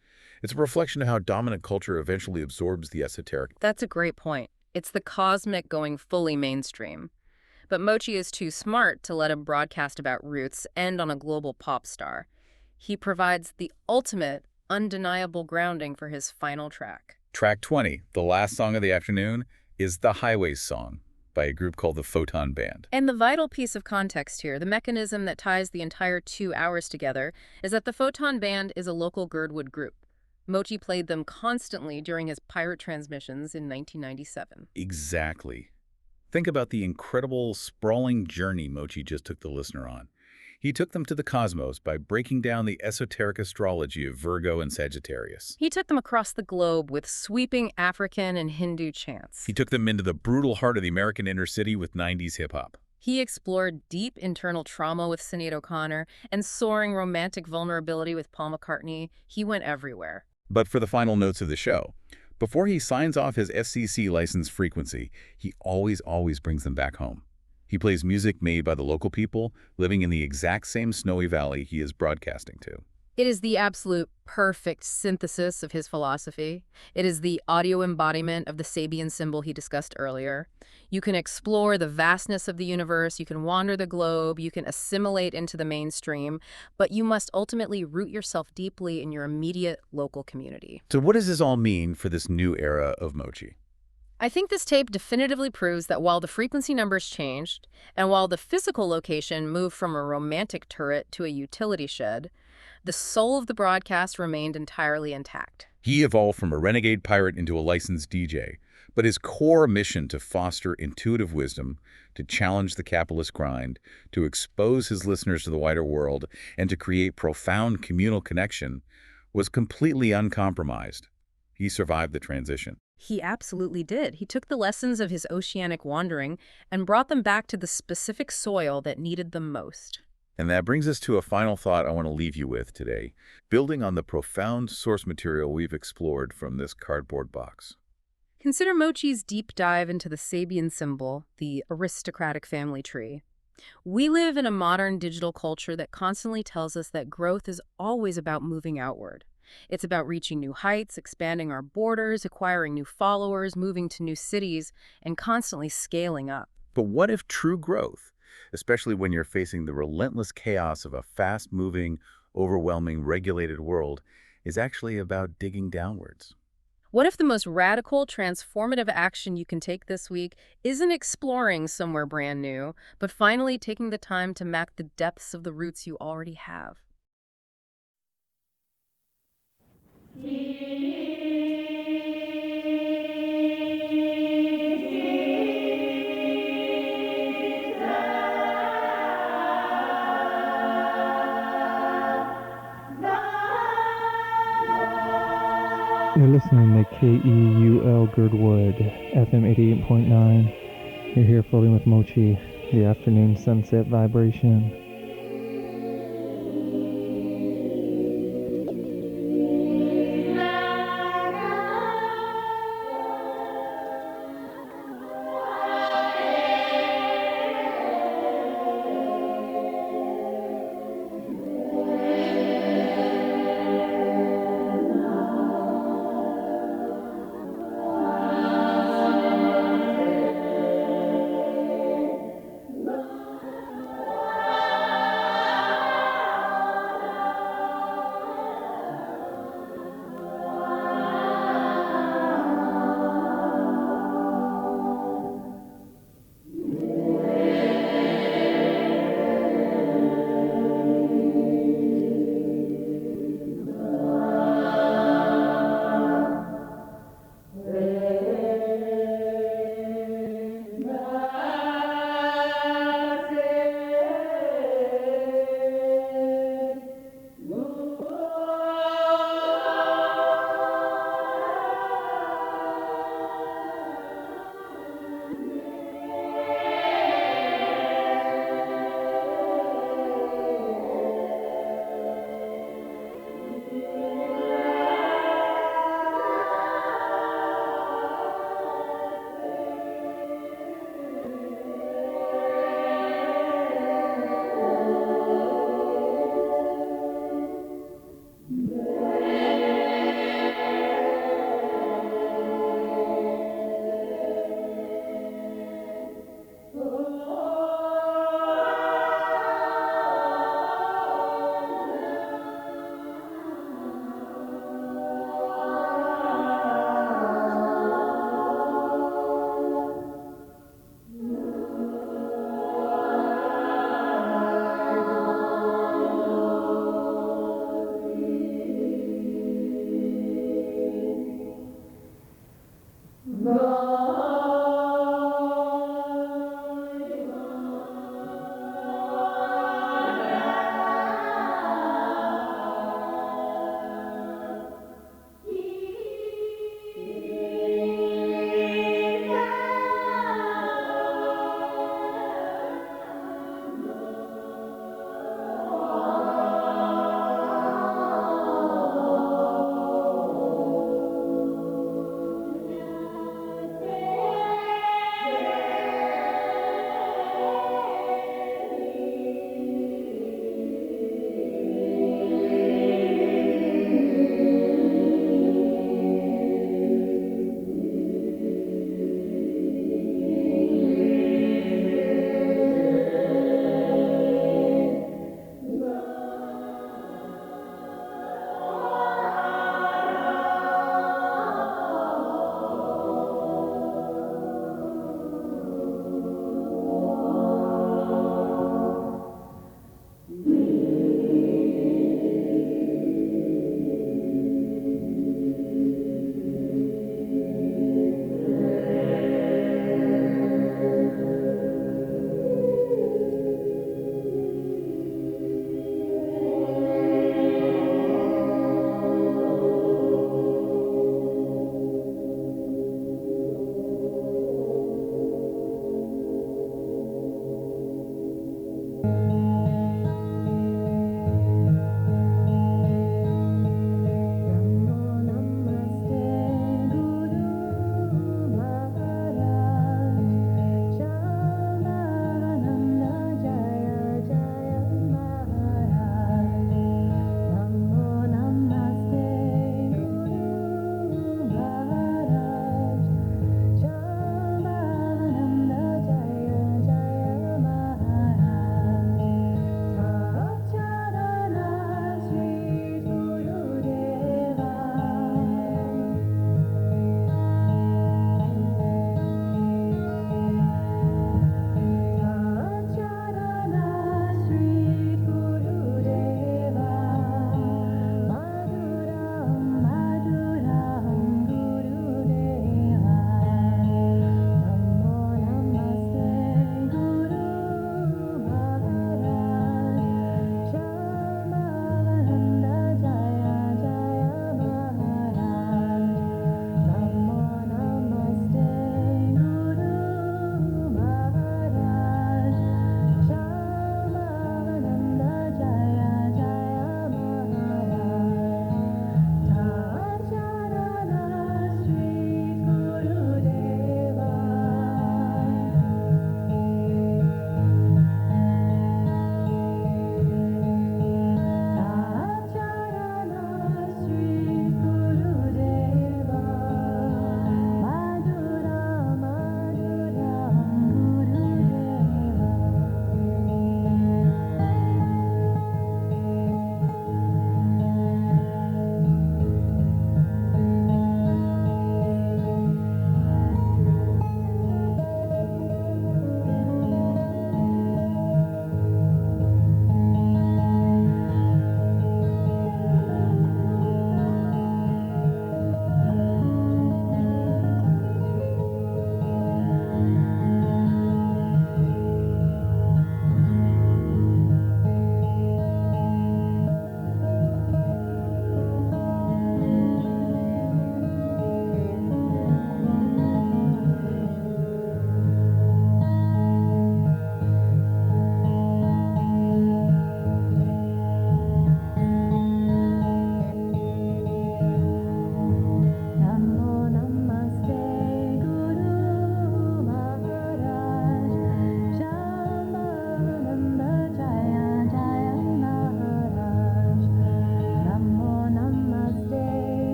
It's a reflection of how dominant culture eventually absorbs the esoteric. That's a great point. It's the cosmic going fully mainstream. But Mochi is too smart to let a broadcast about roots end on a global pop star. He provides the ultimate, undeniable grounding for his final track. Track 20, the last song of the afternoon, is The Highways Song by a group called the Photon Band. And the vital piece of context here, the mechanism that ties the entire 2 hours together, is that the Photon Band is a local Girdwood group. Mochi played them constantly during his pirate transmissions in 1997. Exactly. Think about the incredible, sprawling journey Mochi just took the listener on. He took them to the cosmos by breaking down the esoteric astrology of Virgo and Sagittarius. He took them across the globe with sweeping African and Hindu chants. He took them into the brutal heart of the American inner city with 90s hip-hop. He explored deep internal trauma with Sinead O'Connor and soaring romantic vulnerability with Paul McCartney. He went everywhere. But for the final notes of the show, before he signs off his FCC license frequency, he always brings them back home. He plays music made by the local people living in the exact same snowy valley he is broadcasting to. It is the absolute perfect synthesis of his philosophy. It is the audio embodiment of the Sabian symbol he discussed earlier. You can explore the vastness of the universe, you can wander the globe, you can assimilate into the mainstream, but you must ultimately root yourself deeply in your immediate local community. So what does this all mean for this new era of Mochi? I think this tape definitively proves that while the frequency numbers changed, and while the physical location moved from a romantic turret to a utility shed, the soul of the broadcast remained entirely intact. He evolved from a renegade pirate into a licensed DJ, but his core mission to foster intuitive wisdom, to challenge the capitalist grind, to expose his listeners to the wider world, and to create profound communal connection was completely uncompromised. He survived the transition. He absolutely did. He took the lessons of his oceanic wandering and brought them back to the specific soil that needed them most. And that brings us to a final thought I want to leave you with today, building on the profound source material we've explored from this cardboard box. Consider Mochi's deep dive into the Sabian symbol, the aristocratic family tree. We live in a modern digital culture that constantly tells us that growth is always about moving outward. It's about reaching new heights, expanding our borders, acquiring new followers, moving to new cities, and constantly scaling up. But what if true growth, especially when you're facing the relentless chaos of a fast-moving, overwhelming, regulated world, is actually about digging downwards? What if the most radical, transformative action you can take this week isn't exploring somewhere brand new, but finally taking the time to map the depths of the roots you already have? You're listening to KEUL Girdwood, FM 88.9. You're here floating with Mochi, the afternoon sunset vibration.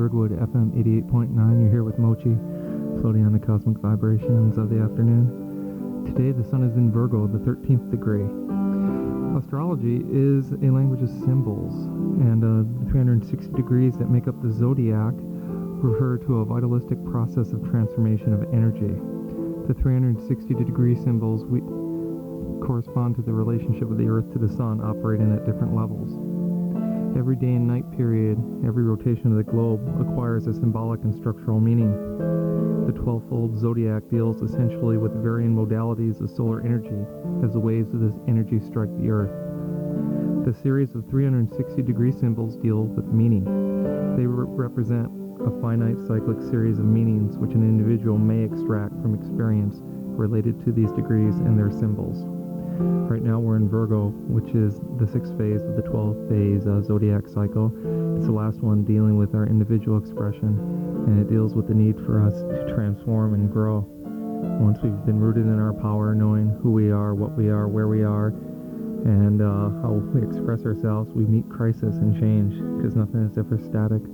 Girdwood, FM 88.9. You're here with Mochi, floating on the cosmic vibrations of the afternoon. Today the sun is in Virgo, the 13th degree. Astrology is a language of symbols, and the 360 degrees that make up the zodiac refer to a vitalistic process of transformation of energy. The 360-degree symbols correspond to the relationship of the Earth to the Sun, operating at different levels. Every day and night period, every rotation of the globe acquires a symbolic and structural meaning. The 12-fold zodiac deals essentially with varying modalities of solar energy as the waves of this energy strike the Earth. The series of 360-degree symbols deal with meaning. They represent a finite cyclic series of meanings which an individual may extract from experience related to these degrees and their symbols. Right now we're in Virgo, which is the 6th phase of the 12th phase zodiac cycle. It's the last one dealing with our individual expression, and it deals with the need for us to transform and grow. Once we've been rooted in our power, knowing who we are, what we are, where we are, and how we express ourselves, we meet crisis and change, because nothing is ever static.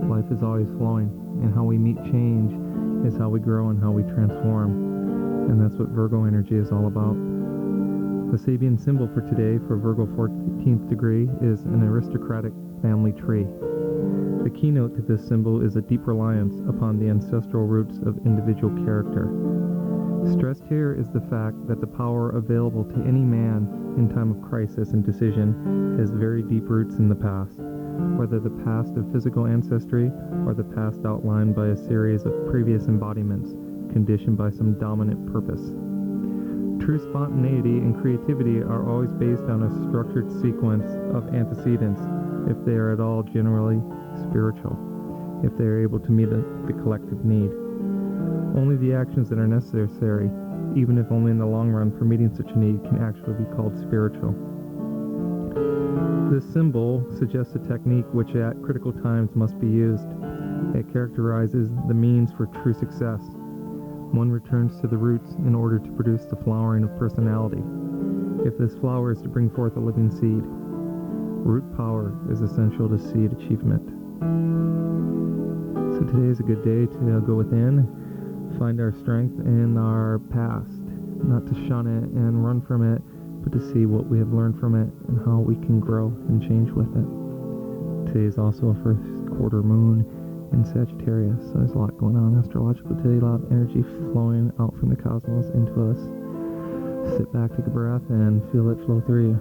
Life is always flowing, and how we meet change is how we grow and how we transform. And that's what Virgo energy is all about. The Sabian symbol for today for Virgo 14th degree is an aristocratic family tree. The keynote to this symbol is a deep reliance upon the ancestral roots of individual character. Stressed here is the fact that the power available to any man in time of crisis and decision has very deep roots in the past, whether the past of physical ancestry or the past outlined by a series of previous embodiments, conditioned by some dominant purpose. True spontaneity and creativity are always based on a structured sequence of antecedents, if they are at all generally spiritual, if they are able to meet the collective need. Only the actions that are necessary, even if only in the long run, for meeting such a need can actually be called spiritual. This symbol suggests a technique which at critical times must be used. It characterizes the means for true success. One returns to the roots in order to produce the flowering of personality. If this flower is to bring forth a living seed, root power is essential to seed achievement. So today is a good day to go within, find our strength in our past, not to shun it and run from it, but to see what we have learned from it and how we can grow and change with it. Today is also a first quarter moon in Sagittarius, so there's a lot going on astrologically today, a lot of energy flowing out from the cosmos into us. Sit back, take a breath, and feel it flow through you.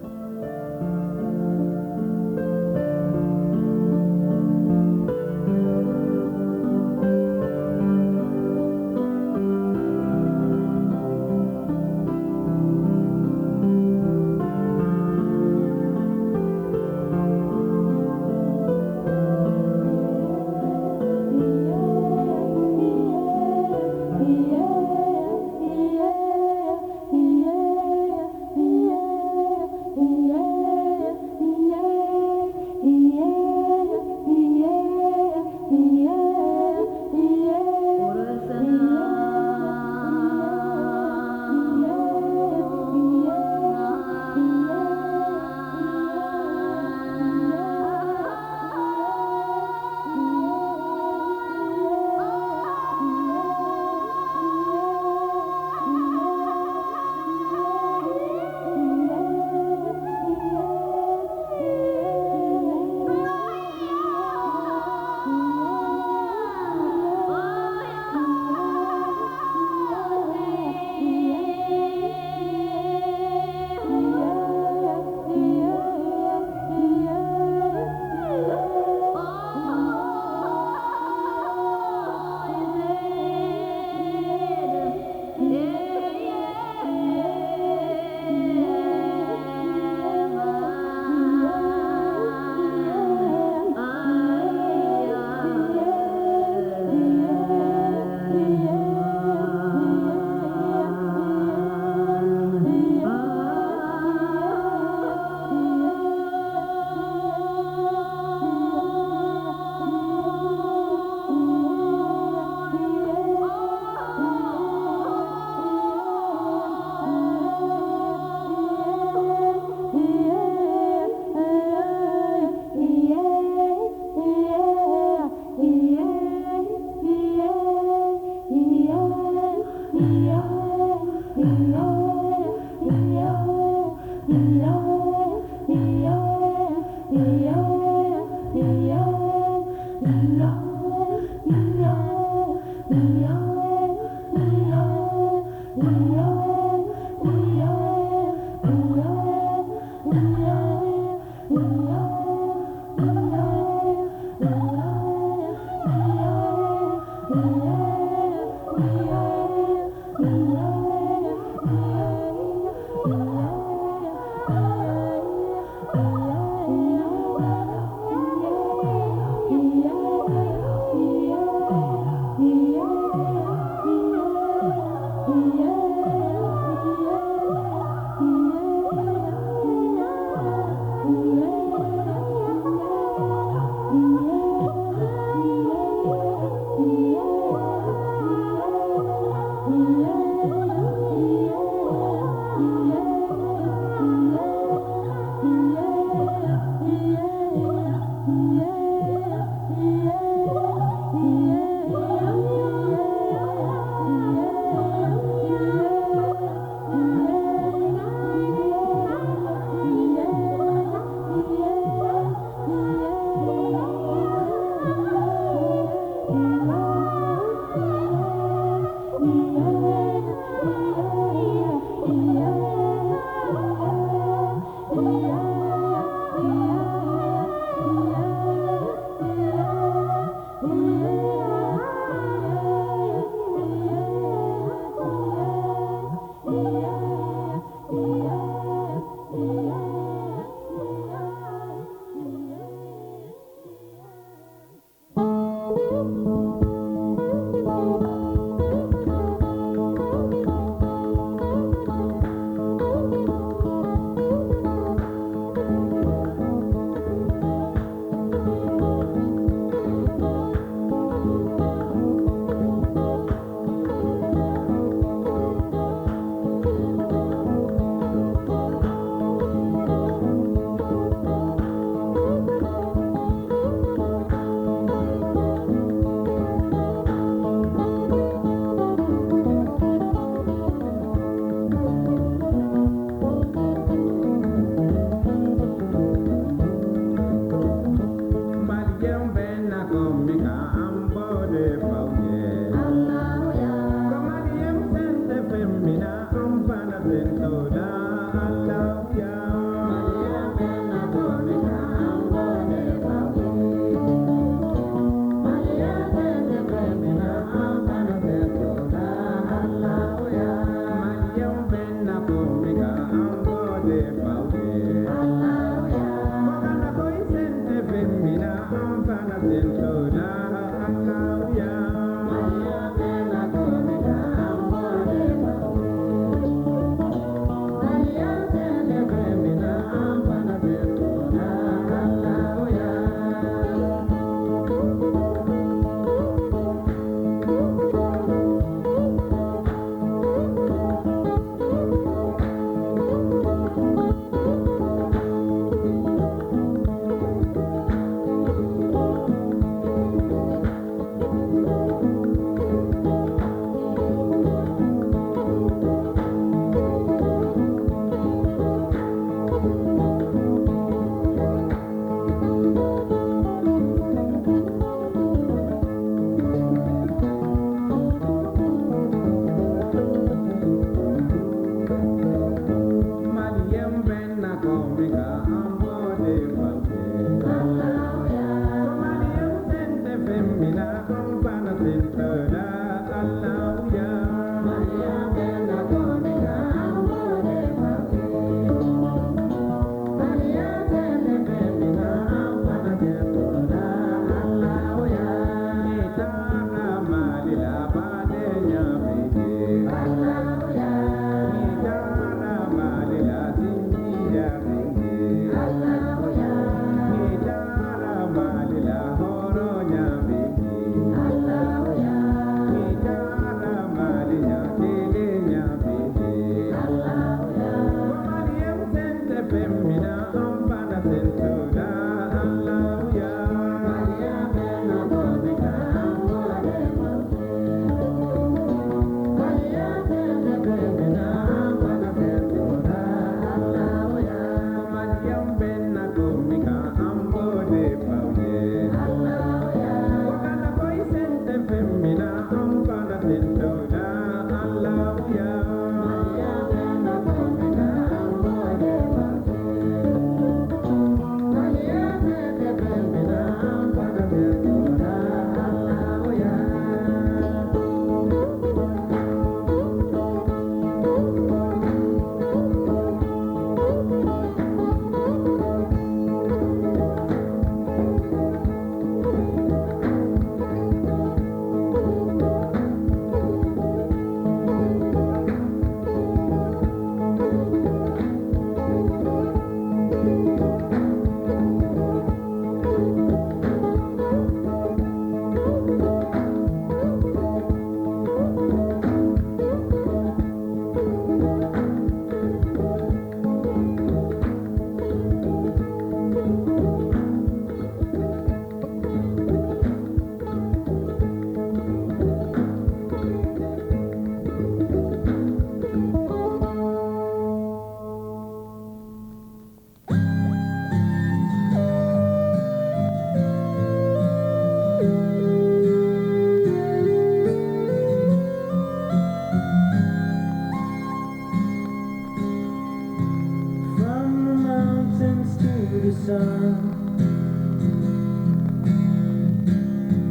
sun.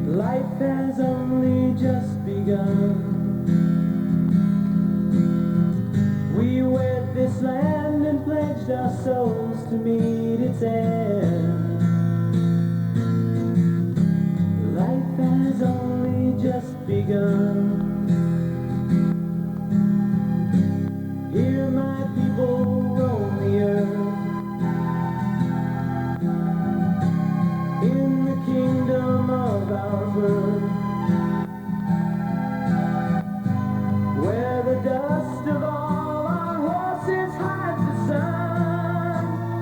Life has only just begun. We wed this land and pledged our souls to meet its end. Life has only just begun. Hear my people roam the earth. In the kingdom of our birth, where the dust of all our horses hides the sun.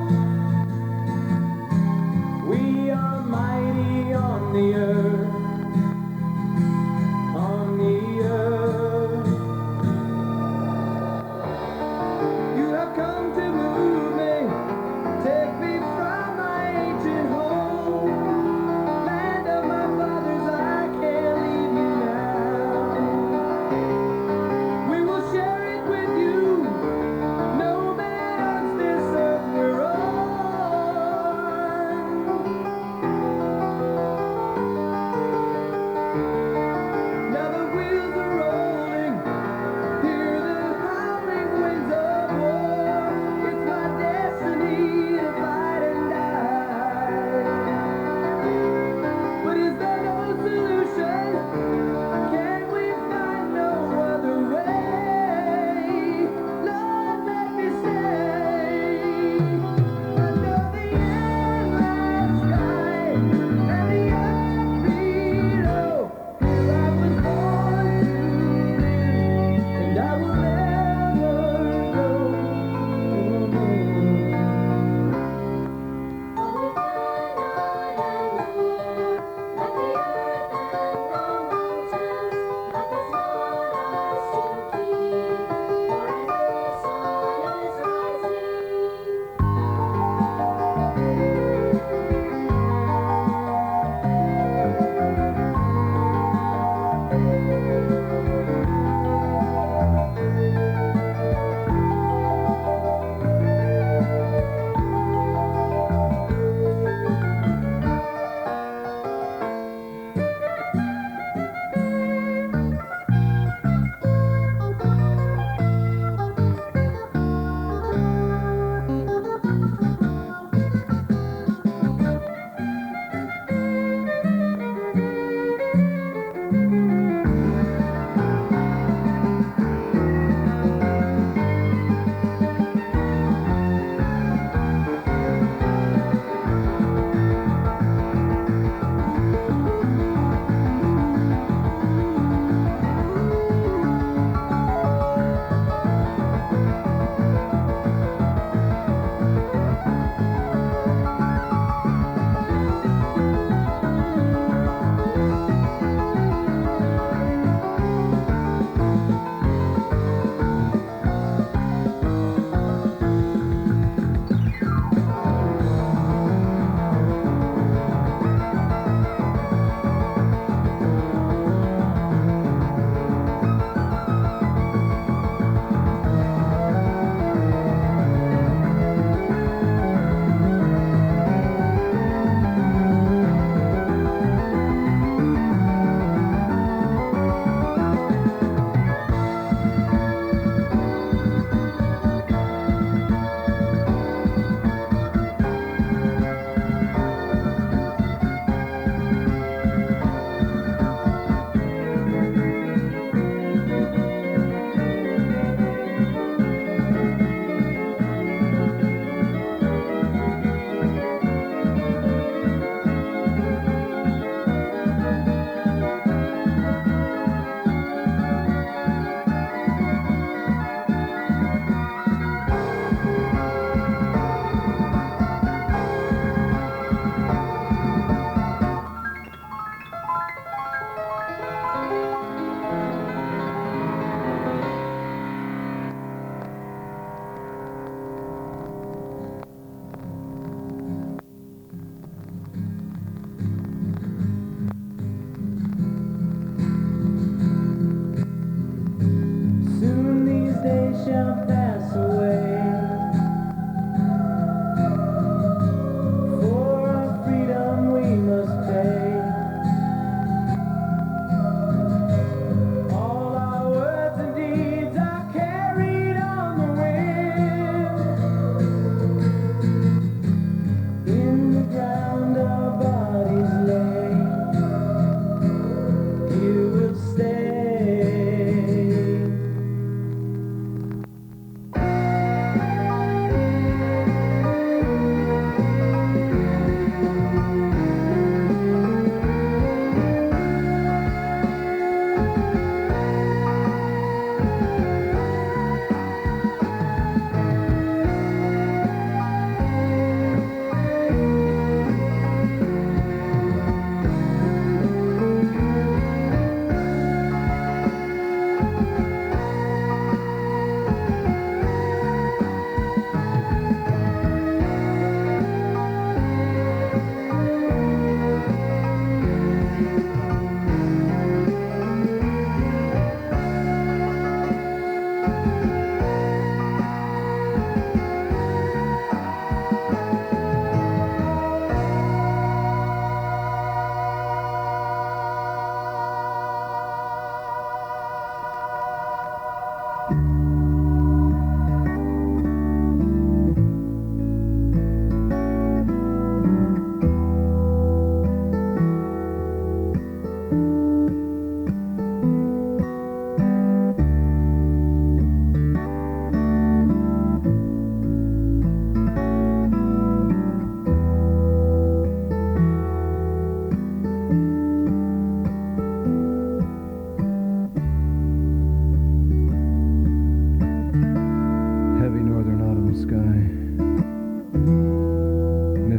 We are mighty on the earth, on the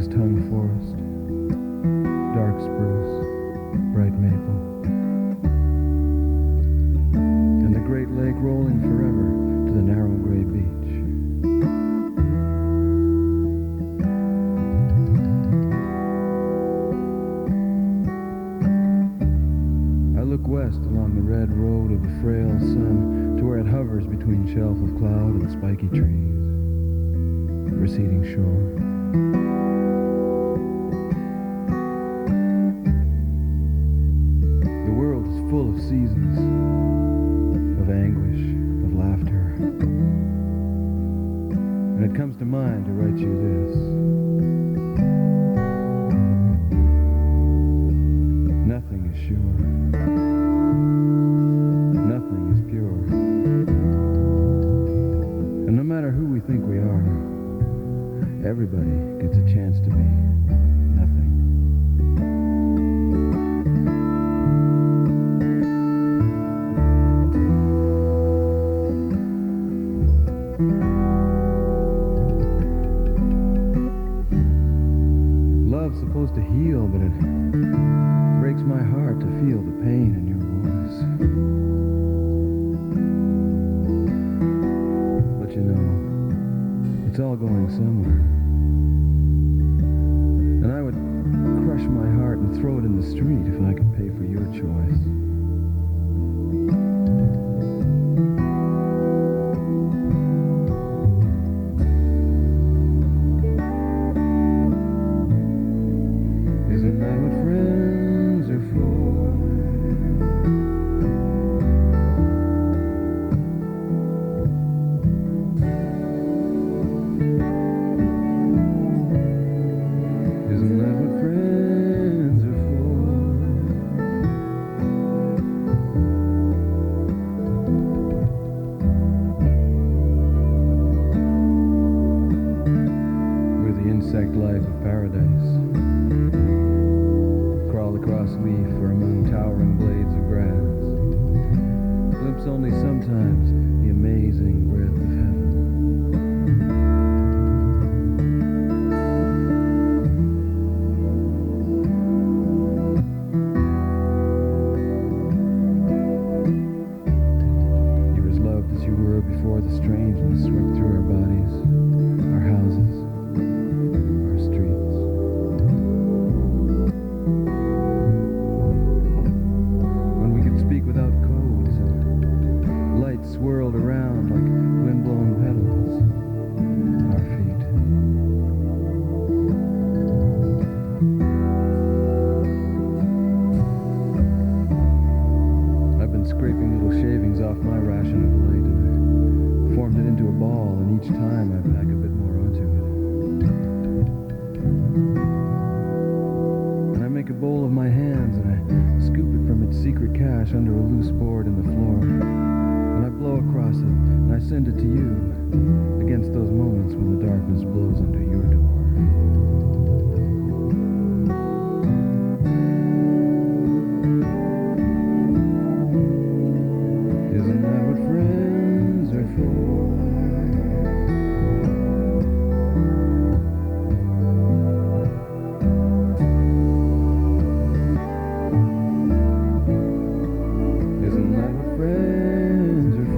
longest-hung forest, dark spruce, bright maple, and the great lake rolling forever to the narrow gray beach. I look west along the red road of the frail sun to where it hovers between shelf of cloud and spiky trees, receding shore. The world is full of seasons, of anguish, of laughter. And it comes to mind to write you this. Nothing is sure. Nothing is pure. And no matter who we think we are, everybody gets a chance to be nothing. Love's supposed to heal, but it breaks my heart to feel the pain in your voice. But you know, it's all going somewhere. And I would crush my heart and throw it in the street if I could pay for your choice. Isn't that what friends are for? Isn't that what friends are for? We're the insect life of paradise. Crawl across leaf or among towering blades of grass. Glimpse only sometimes the amazing breadth of heaven. You're as loved as you were before the strangeness swept through our bodies, our houses, our streets. When we could speak without codes and lights swirled around like windblown petals, our feet. I've been scraping little shavings off my ration of light, and I formed it into a ball, and each time I pack a bit more onto it. And I make a bowl of my hands, and I scoop it from its secret cache under a loose board in the floor. And I blow across it, and I send it to you against those moments when the darkness blows under your door. Isn't that what friends are for? Isn't that what friends are for?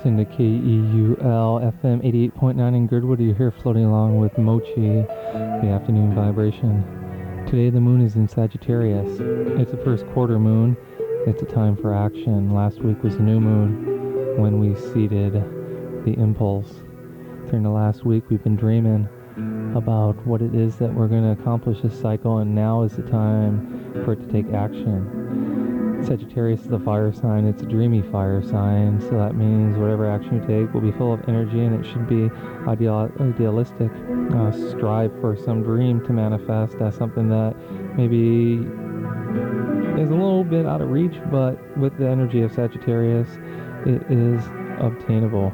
listening to KEUL FM 88.9 in Girdwood. You're here floating along with Mochi, the afternoon vibration. Today the moon is in Sagittarius. It's a first quarter moon. It's a time for action. Last week was the new moon when we seeded the impulse. During the last week we've been dreaming about what it is that we're going to accomplish this cycle, and now is the time for it to take action. Sagittarius is a fire sign. It's a dreamy fire sign, so that means whatever action you take will be full of energy, and it should be idealistic. Strive for some dream to manifest as something that maybe is a little bit out of reach, but with the energy of Sagittarius, it is obtainable.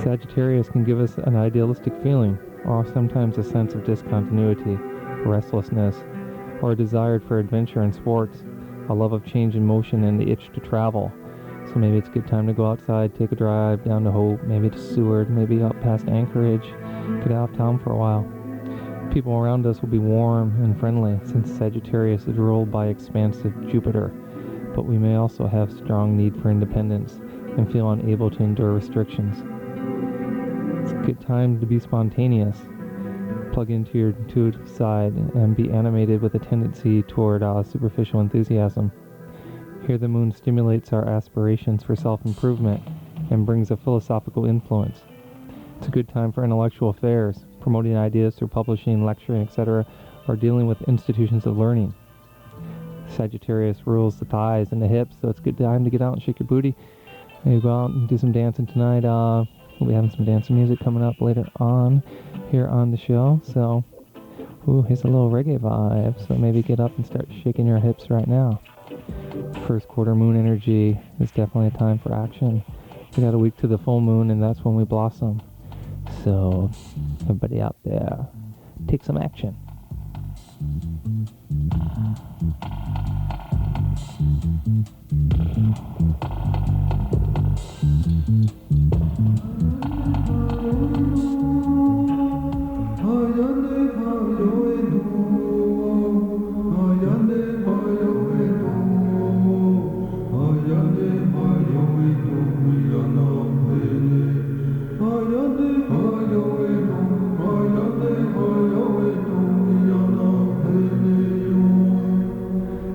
Sagittarius can give us an idealistic feeling, or sometimes a sense of discontinuity, restlessness, or a desire for adventure and sports, a love of change and motion, and the itch to travel. So maybe it's a good time to go outside, take a drive down to Hope, maybe to Seward, maybe up past Anchorage, get out of town for a while. People around us will be warm and friendly, since Sagittarius is ruled by expansive Jupiter, but we may also have strong need for independence and feel unable to endure restrictions. It's a good time to be spontaneous, plug into your intuitive side, and be animated with a tendency toward superficial enthusiasm. Here the moon stimulates our aspirations for self-improvement and brings a philosophical influence. It's a good time for intellectual affairs, promoting ideas through publishing, lecturing, etc., or dealing with institutions of learning. Sagittarius rules the thighs and the hips, so it's a good time to get out and shake your booty. You go out and do some dancing tonight. We'll be having some dancing music coming up later on here on the show. So, here's a little reggae vibe. So maybe get up and start shaking your hips right now. First quarter moon energy is definitely a time for action. We got a week to the full moon, and that's when we blossom. So, everybody out there, take some action.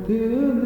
Yeah.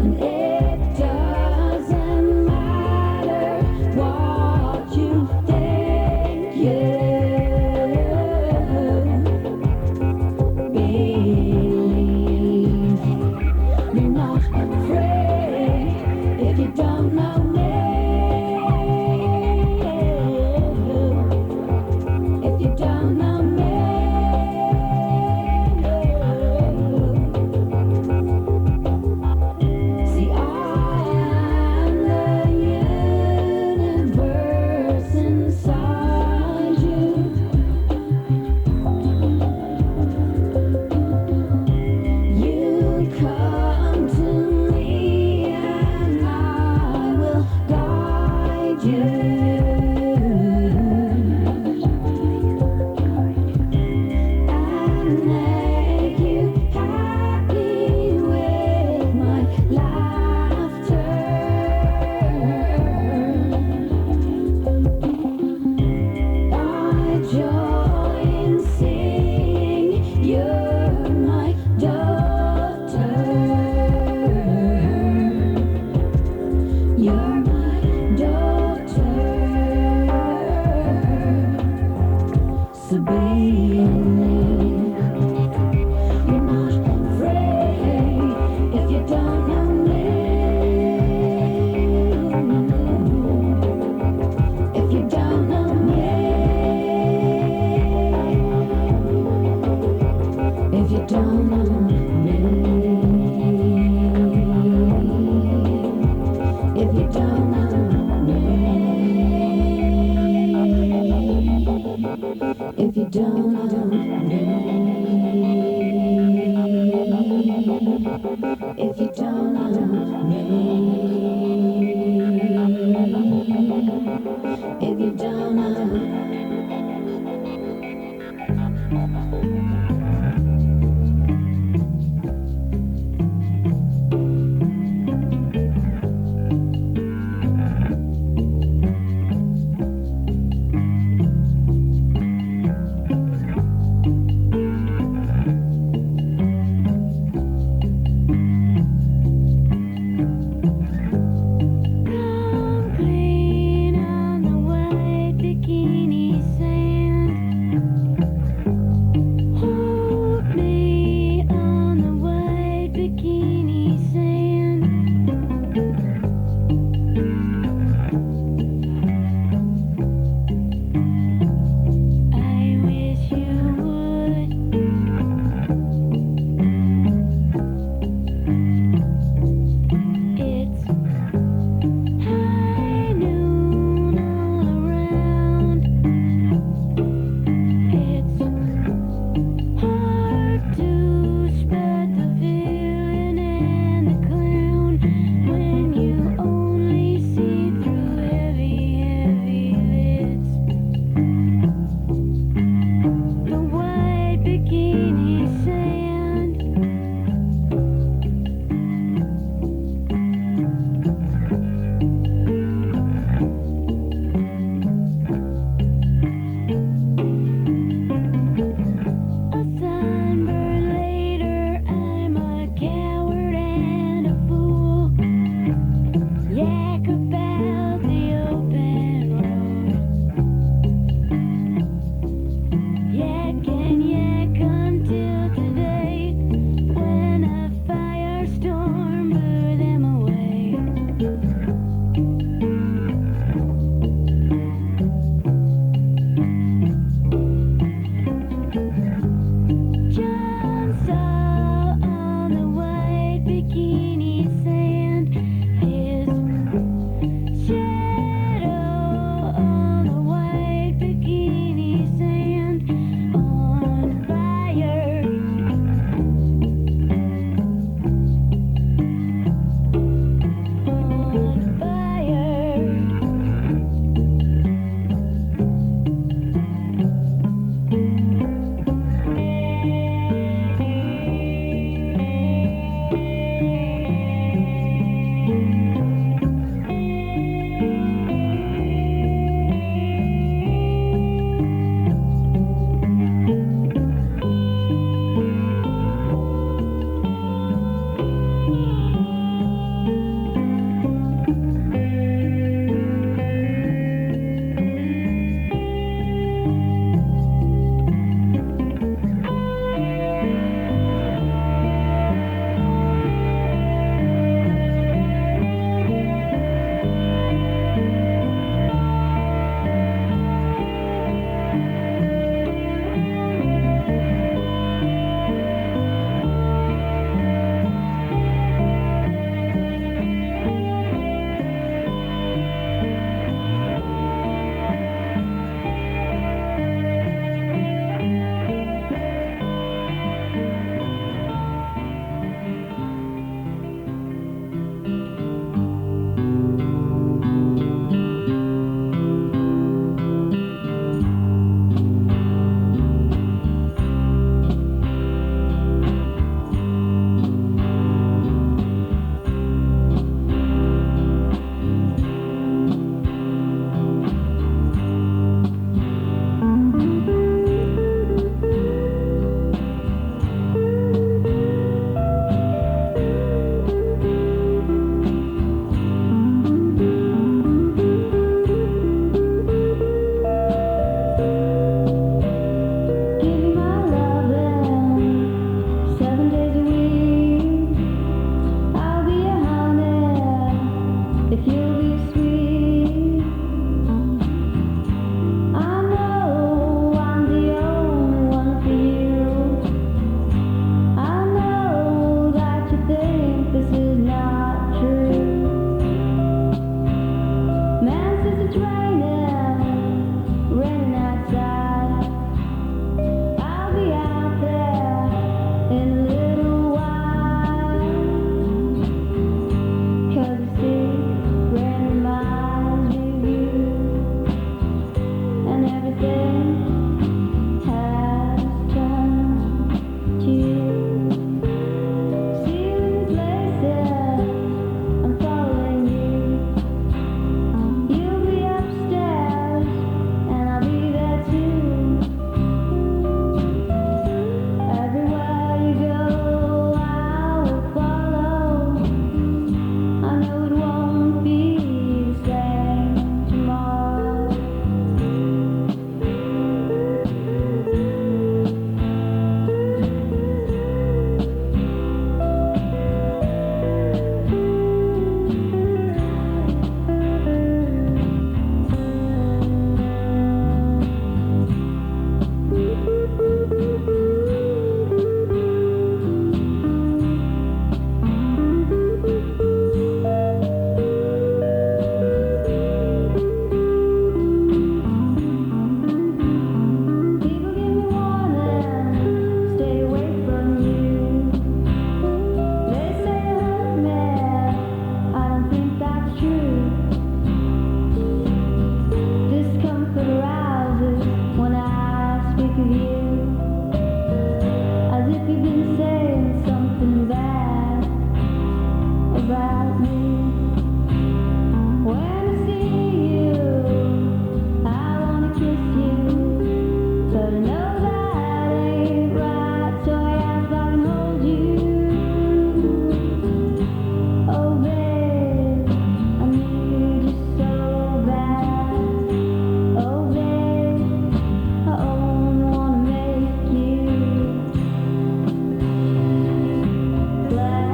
And it doesn't matter what you think you believe. You're not afraid if you don't know me. If you don't know me. See, I am the universe inside you. You come to me and I will guide you. And make you happy with my laughter. I join singing, you're my daughter. You're my daughter. So believe. You're not afraid if you don't know me. If you don't know me. If you don't know me. If you don't know me. If you don't know me. If you don't know me. If you don't know. about me. When I see you, I wanna kiss you, but I know that ain't right, so I ask I can hold you. Oh babe, I need you so bad. Oh babe, I only wanna make you glad.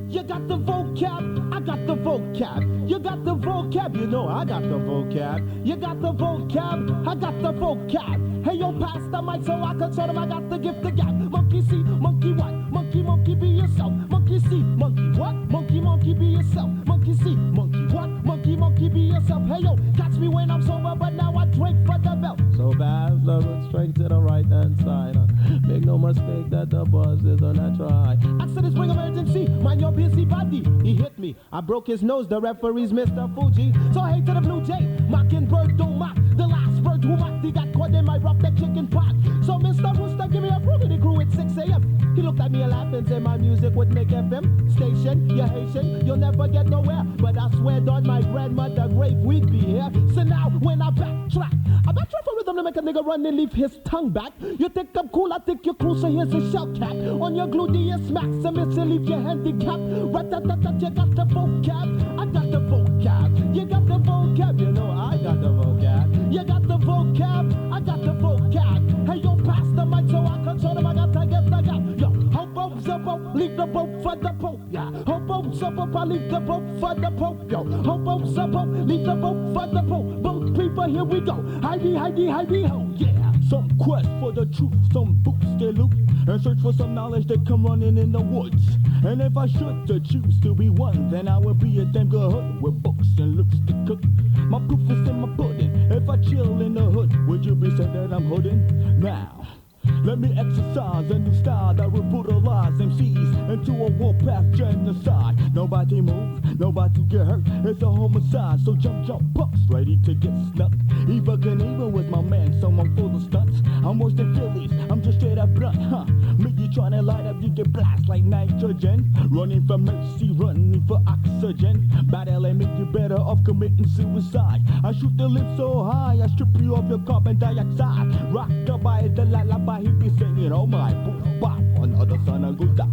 You got the vocab, I got the vocab. You got the vocab, you know I got the vocab. You got the vocab, I got the vocab. Hey yo, pass the mic so I can show them I got the gift of gab. Monkey see, monkey what? Monkey, monkey be yourself. Monkey see, monkey what? Monkey, monkey be yourself. Monkey see, monkey what? Monkey, monkey be yourself. Hey yo, catch me when I'm sober, but now I drink for the belt. So pass the road straight to the right hand side. Make no mistake that the buzz is on a try. Accident spring emergency, mind your busy body. He hit me, I broke his nose, the referee's Mr. Fuji. So hey to the blue jay, mockingbird don't mock. The last bird who mocked, he got caught in my rough neck chicken pot. So Mr. Rooster, give me a proof the crew at 6 a.m. He looked at me and laughed and said my music would make FM station. You're Haitian, you'll never get nowhere. But I swear on my grandmother grave we'd be here. So now when I backtrack for rhythm to make a nigga run and leave his tongue back. You think I'm cool, I think you're cool, so here's a shell cap. On your gluteus maximus and leave your handicap. Rat-tat-tat-tat, you got the vocab, I got the vocab. You got the vocab, you know I got the vocab. You got the vocab, I got the vocab. Hey yo, pass the mic so I can show them I got to get the gap. Yo, hope the boat, leave the boat for the Pope. Yeah, hope the boat, I leave the boat for the Pope. Yo, hope the boat, leave the boat for the Pope. Boat people, here we go. Heidi, Heidi, Heidi, ho, yeah. Some quest for the truth, some books they loot, and search for some knowledge that come running in the woods. And if I should to choose to be one, then I would be a damn good hood with books and looks to cook. My proof is in my pudding. If I chill in the hood, would you be saying that I'm hooding? Now, let me exercise a new style that will brutalize MCs into a warpath genocide. Nobody move, nobody get hurt. It's a homicide, so jump, bucks, ready to get snuck. Eva Knievel was my man, so I'm full of stunts. I'm worse than Phillies, I'm just straight up blunt, huh? Me, you tryna light up, you get blast like nitrogen. Running for mercy, running for oxygen. Battle and make you better off committing suicide. I shoot the lips so high, I strip you of your carbon dioxide. Rock the by the lullaby, he be singing, oh my, boom, bop, another son of good die.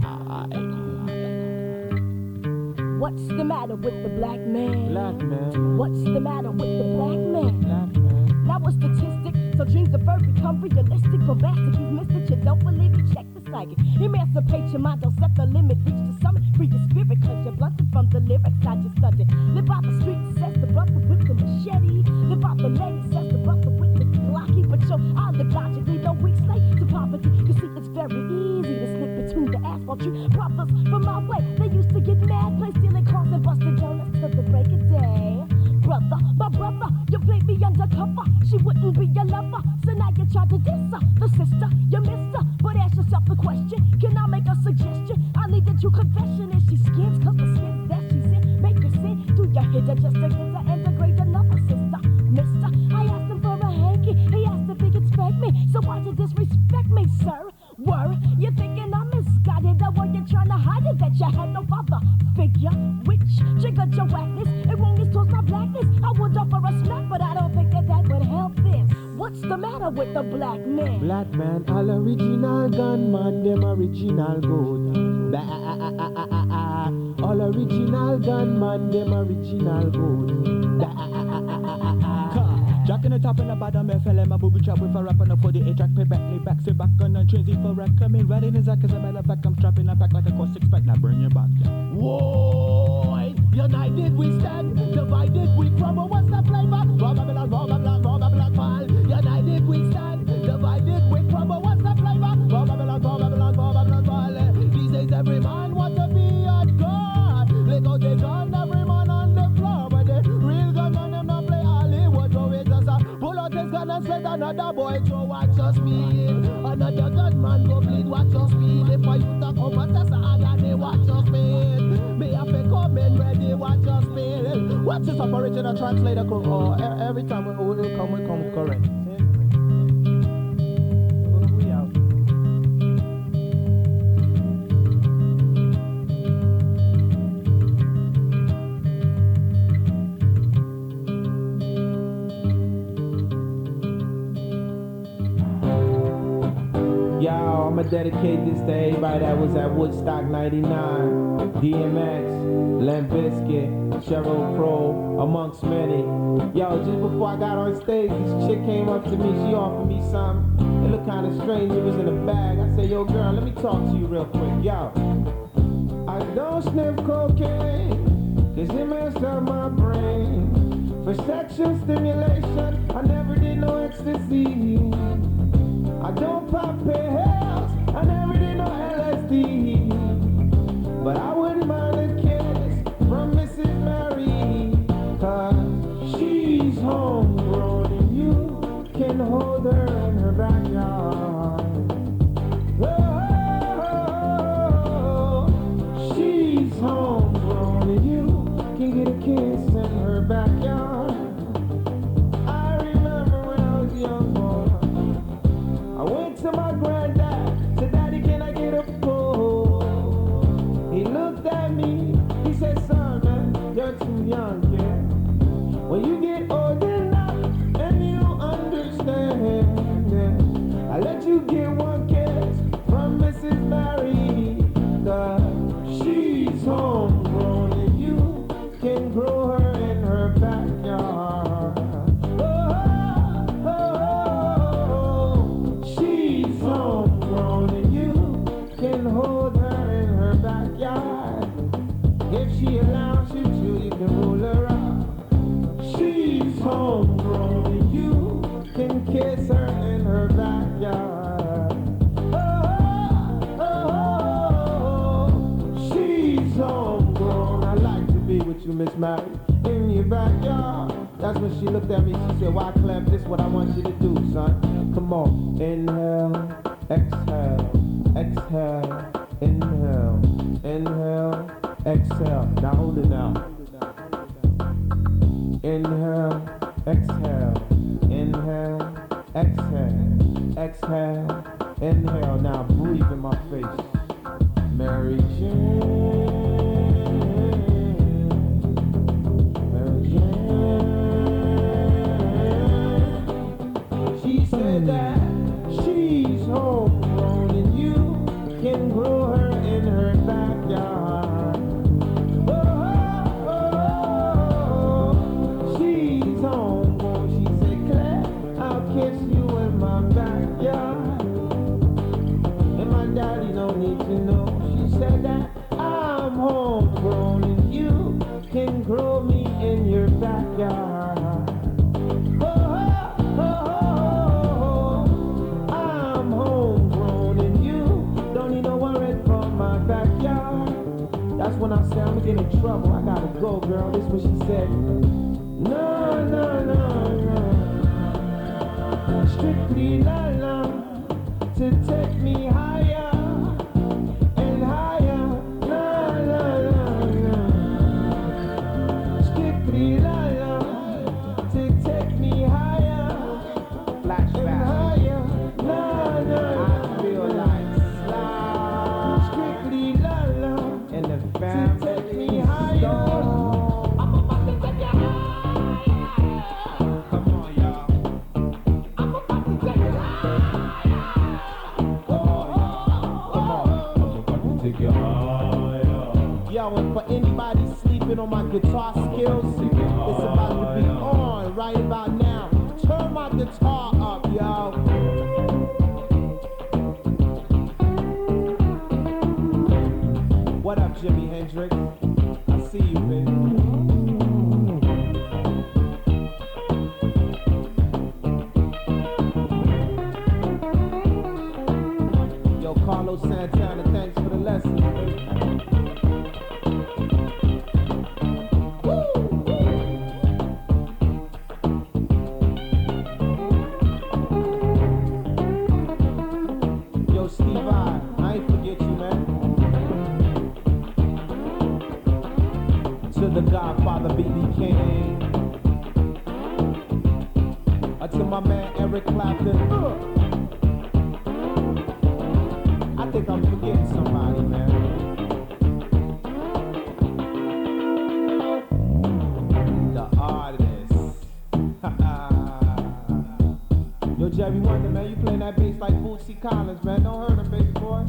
What's the matter with the black man? Black man, What's the matter with the black man? black man. Now a statistic, so dreams deferred become realistic. Bombastic, he's mystic, you don't believe me, check the psychic. Emancipate your mind, don't set the limit, reach the summit. Free your spirit, cause you're blunted from the lyrics I just studied. Live out the streets, says the brother with the machete. Live out the lady, says the brother with the glocky. But yo, I live logically, no weak slave to poverty. You see, it's very easy to slip between the asphalt tree. Brothers from my way, they used to get mad, play stealing cars and busting donuts till the break of day. Brother, my brother, you played me undercover. She wouldn't be your lover, so now you try to diss her. The sister, you missed her, but ask yourself the question: can I make a suggestion? I lead her to confession. If she skins, cause the skins that she's in make her sin. Do you hit her just to get her and degrade another sister? Mister, I asked him for a hanky, he asked if he could spank me. So why you disrespect me, sir? Word, you thinking I'm misguided, or were you trying to hide it that you had no father figure? Which triggered your whackness? It wrong is towards my blackness. I would offer a smack, but I don't think that would help this. What's the matter with the black man? Black man, all original gunman, them original good. All original gunman, them original good. Jack in the top and the bottom, I fell in my booby trap with a rap on the 48 track, pay back, sit back on the transit for rack. Come in, right in his act, as a matter of fact, I'm strapping a pack like a cost 6 pack, now bring it back. Whoa! United we stand, divided we crumble. What's the flavor? Babylon, fall. United we stand, divided we crumble. What's the flavor? Babylon, fall. These ready, watch your speed. Me have to come in ready, watch your speed. Watch this up original translator crew. Oh, every time we come correct. We out. Yo, I'ma dedicate this to everybody that was at Woodstock 99. DMX, Limp Bizkit, Sheryl Crow, amongst many. Yo, just before I got on stage, this chick came up to me, she offered me something. It looked kind of strange, it was in a bag. I said, yo girl, let me talk to you real quick. Yo, I don't sniff cocaine, cause it messed up my brain. For sexual stimulation, I never did no ecstasy. I don't pop pills, I never did no LSD. But I wouldn't mind a kiss from Mrs. Mary, cause she's homegrown and you can hold her in her backyard. Oh, she's homegrown and you can get a kiss in her backyard. I remember when I was young boy, I went to my granddad, said, Daddy, can I get a pull? He looked at me, he said, son, man, you're too young, kid. When you get old enough and you understand, yeah, I let you get one kiss from Mrs. Mary, cause she's homegrown and you can grow her in her backyard. Homegrown and you can hold her in her backyard. If she allows you to, you can roll her out. She's homegrown and you can kiss her in her backyard. She's homegrown. I like to be with you, Miss Mary, in your backyard. That's when she looked at me, she said, why, Clem, this is what I want you to do, son. Come on, inhale, exhale, exhale, inhale, inhale, exhale. Now hold it now. Inhale, exhale, inhale, exhale, exhale, inhale. Now breathe in my face. Mary Jane, Mary Jane. She said that she's homegrown and you can grow her in her backyard. She's homegrown. She said, Claire, I'll kiss you in my backyard. And my daddy don't need to know. She said that I'm homegrown and you can grow me in your backyard. That's when I said, I'm gonna get in trouble. I gotta go, girl. This is what she said. No, no, no, no. Strictly la la to take me higher and higher. La la la la. Strictly la la to take me higher and higher. La la. I feel like slide. Strictly la la. And the fam take me higher. I'm about to take you higher. Come on, y'all. I'm about to take you higher. Come on, I'm about to take you higher. Yo, and for anybody sleeping on my guitar skills, it's about to be on right about now. Turn my guitar up, yo. What up, Jimi Hendrix? I see you, baby. Yo, Carlos Santana, thanks for the lesson, baby. Yo, Steve I ain't forget you, man. the Godfather B.B. King. To my man Eric Clapton. I think I'm forgetting somebody, man. The artist. Yo, Jerry Wonder, man, you playing that bass like Bootsy Collins, man. Don't hurt him, baby boy.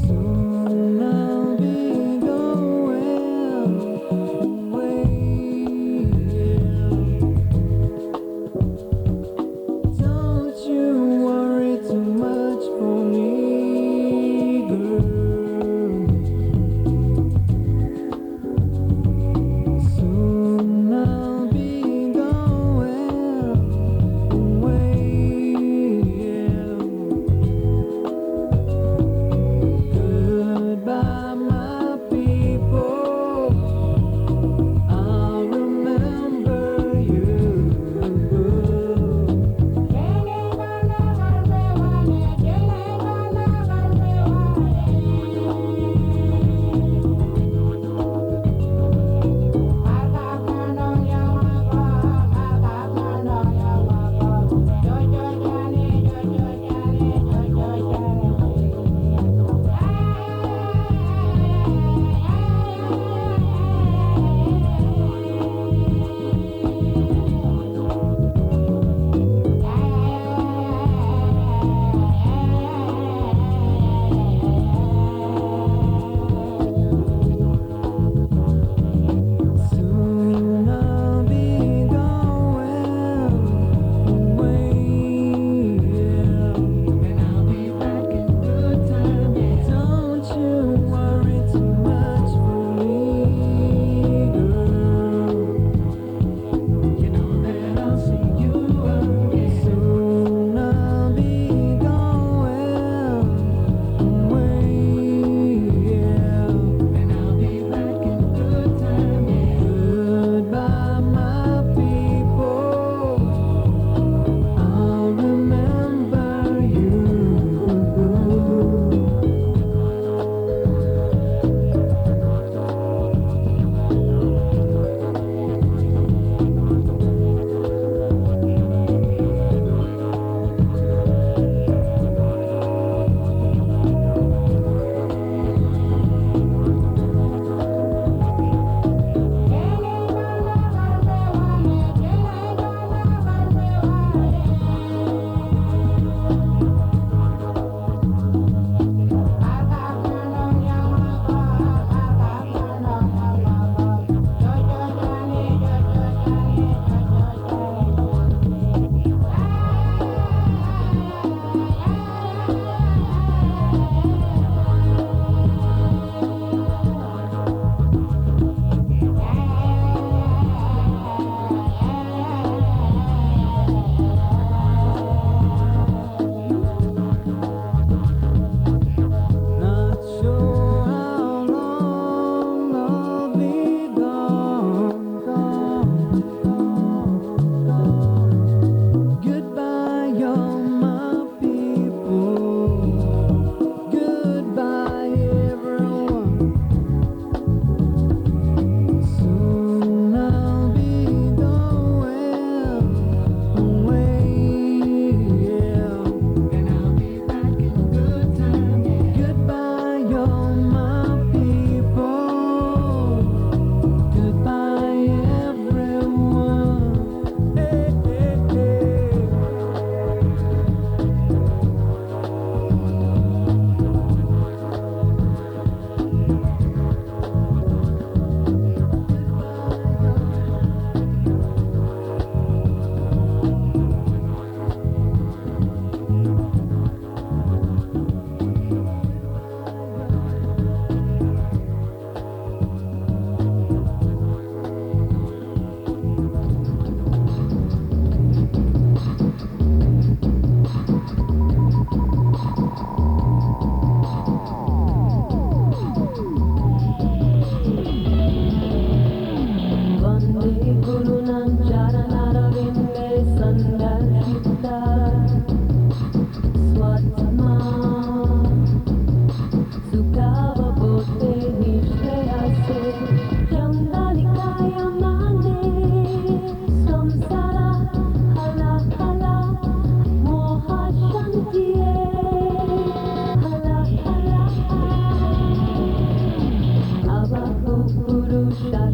Soon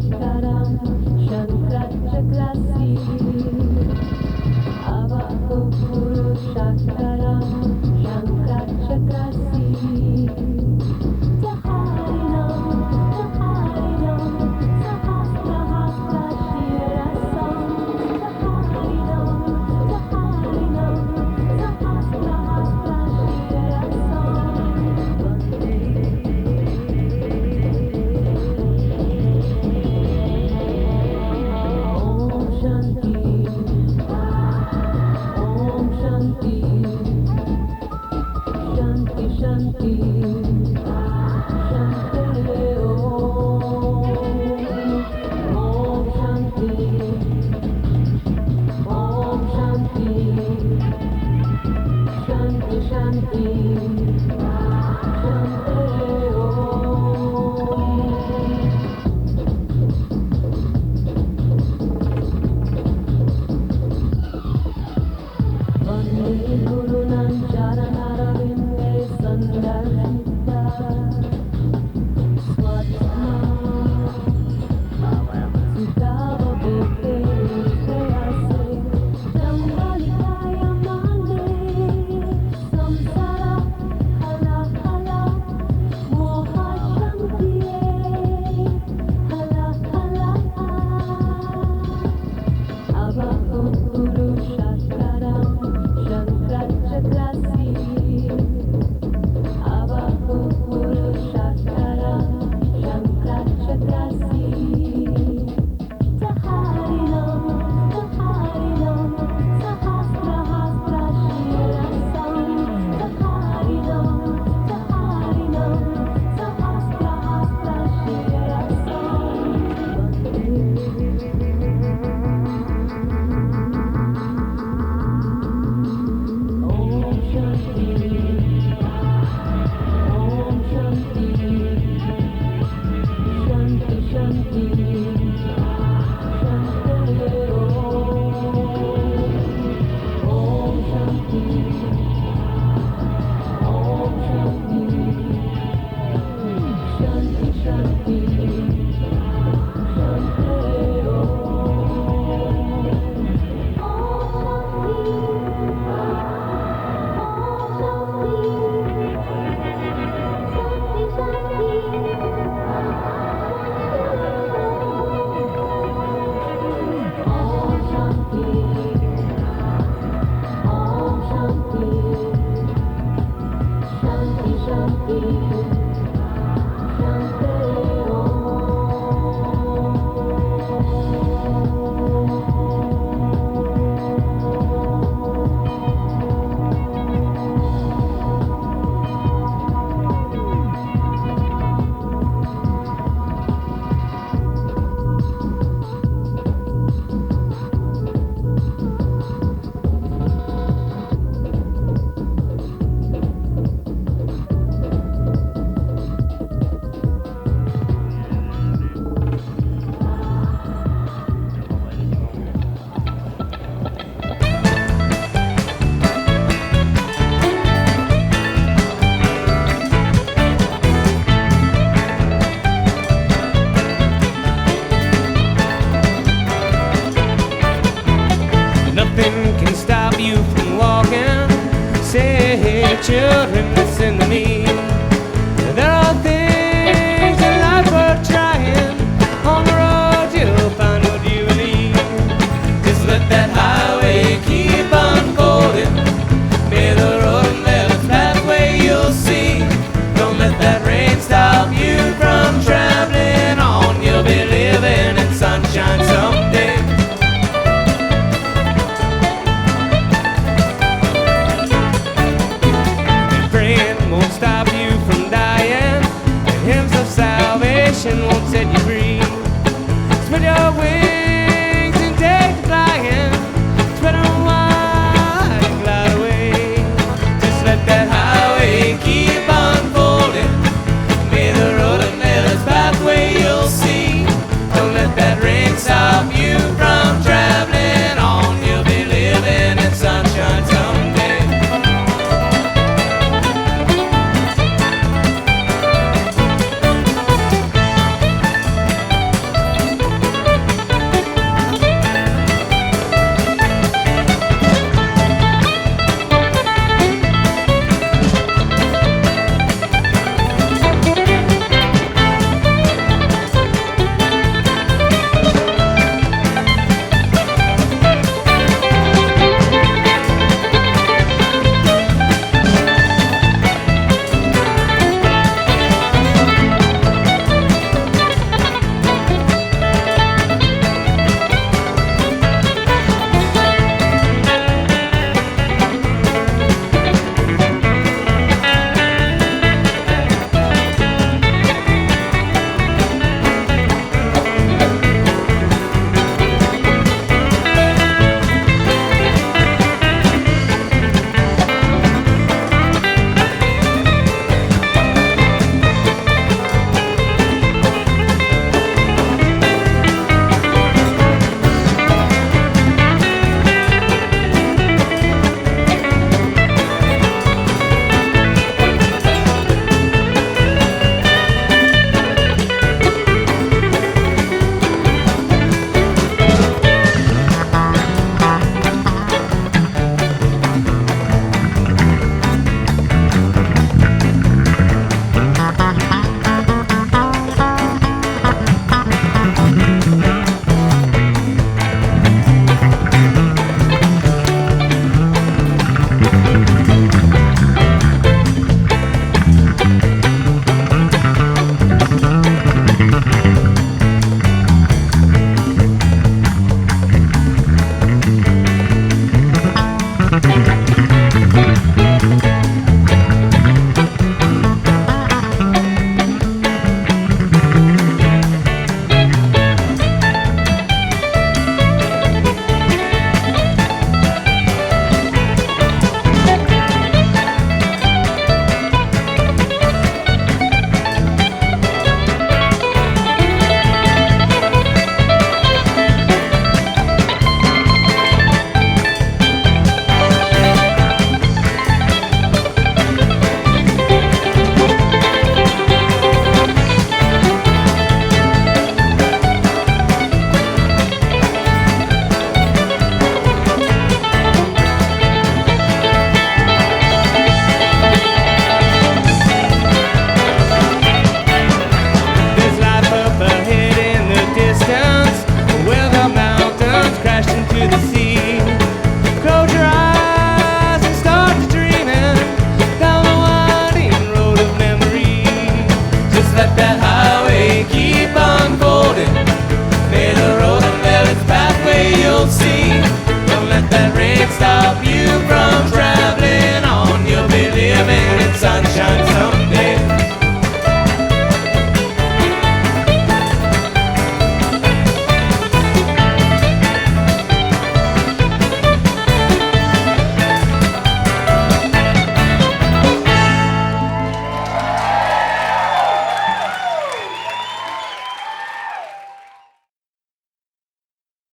Shakaram, Shankrachakrasi, Avapuru Shakaram, Shankrachakrasi, Taharinam, Taharinam, Sahasrahasra Shirasam, Taharinam, Taharinam, Sahasrahasra Shirasam, Om Shanti, Om Shanti, Shanti Shanti, Shanti Om Shanti, Om Shanti, Shanti Shanti, Shanti Vande Gurunam Charanarvinde Sandarshita Swatma Sutavabhute Prayase Jambalikaya Mande Samsara Hala Hala Moha Shantiye Hala Hala Avapuru Shakaram, Shankrachakrasi, Avapuru Shakaram, Shankrachakrasi, Taharinam, Taharinam, Sahasrahasra Shirasam, Taharinam, Taharinam, Sahasrahasra Shirasam, Om Shanti, Om Shanti, Shanti Shanti,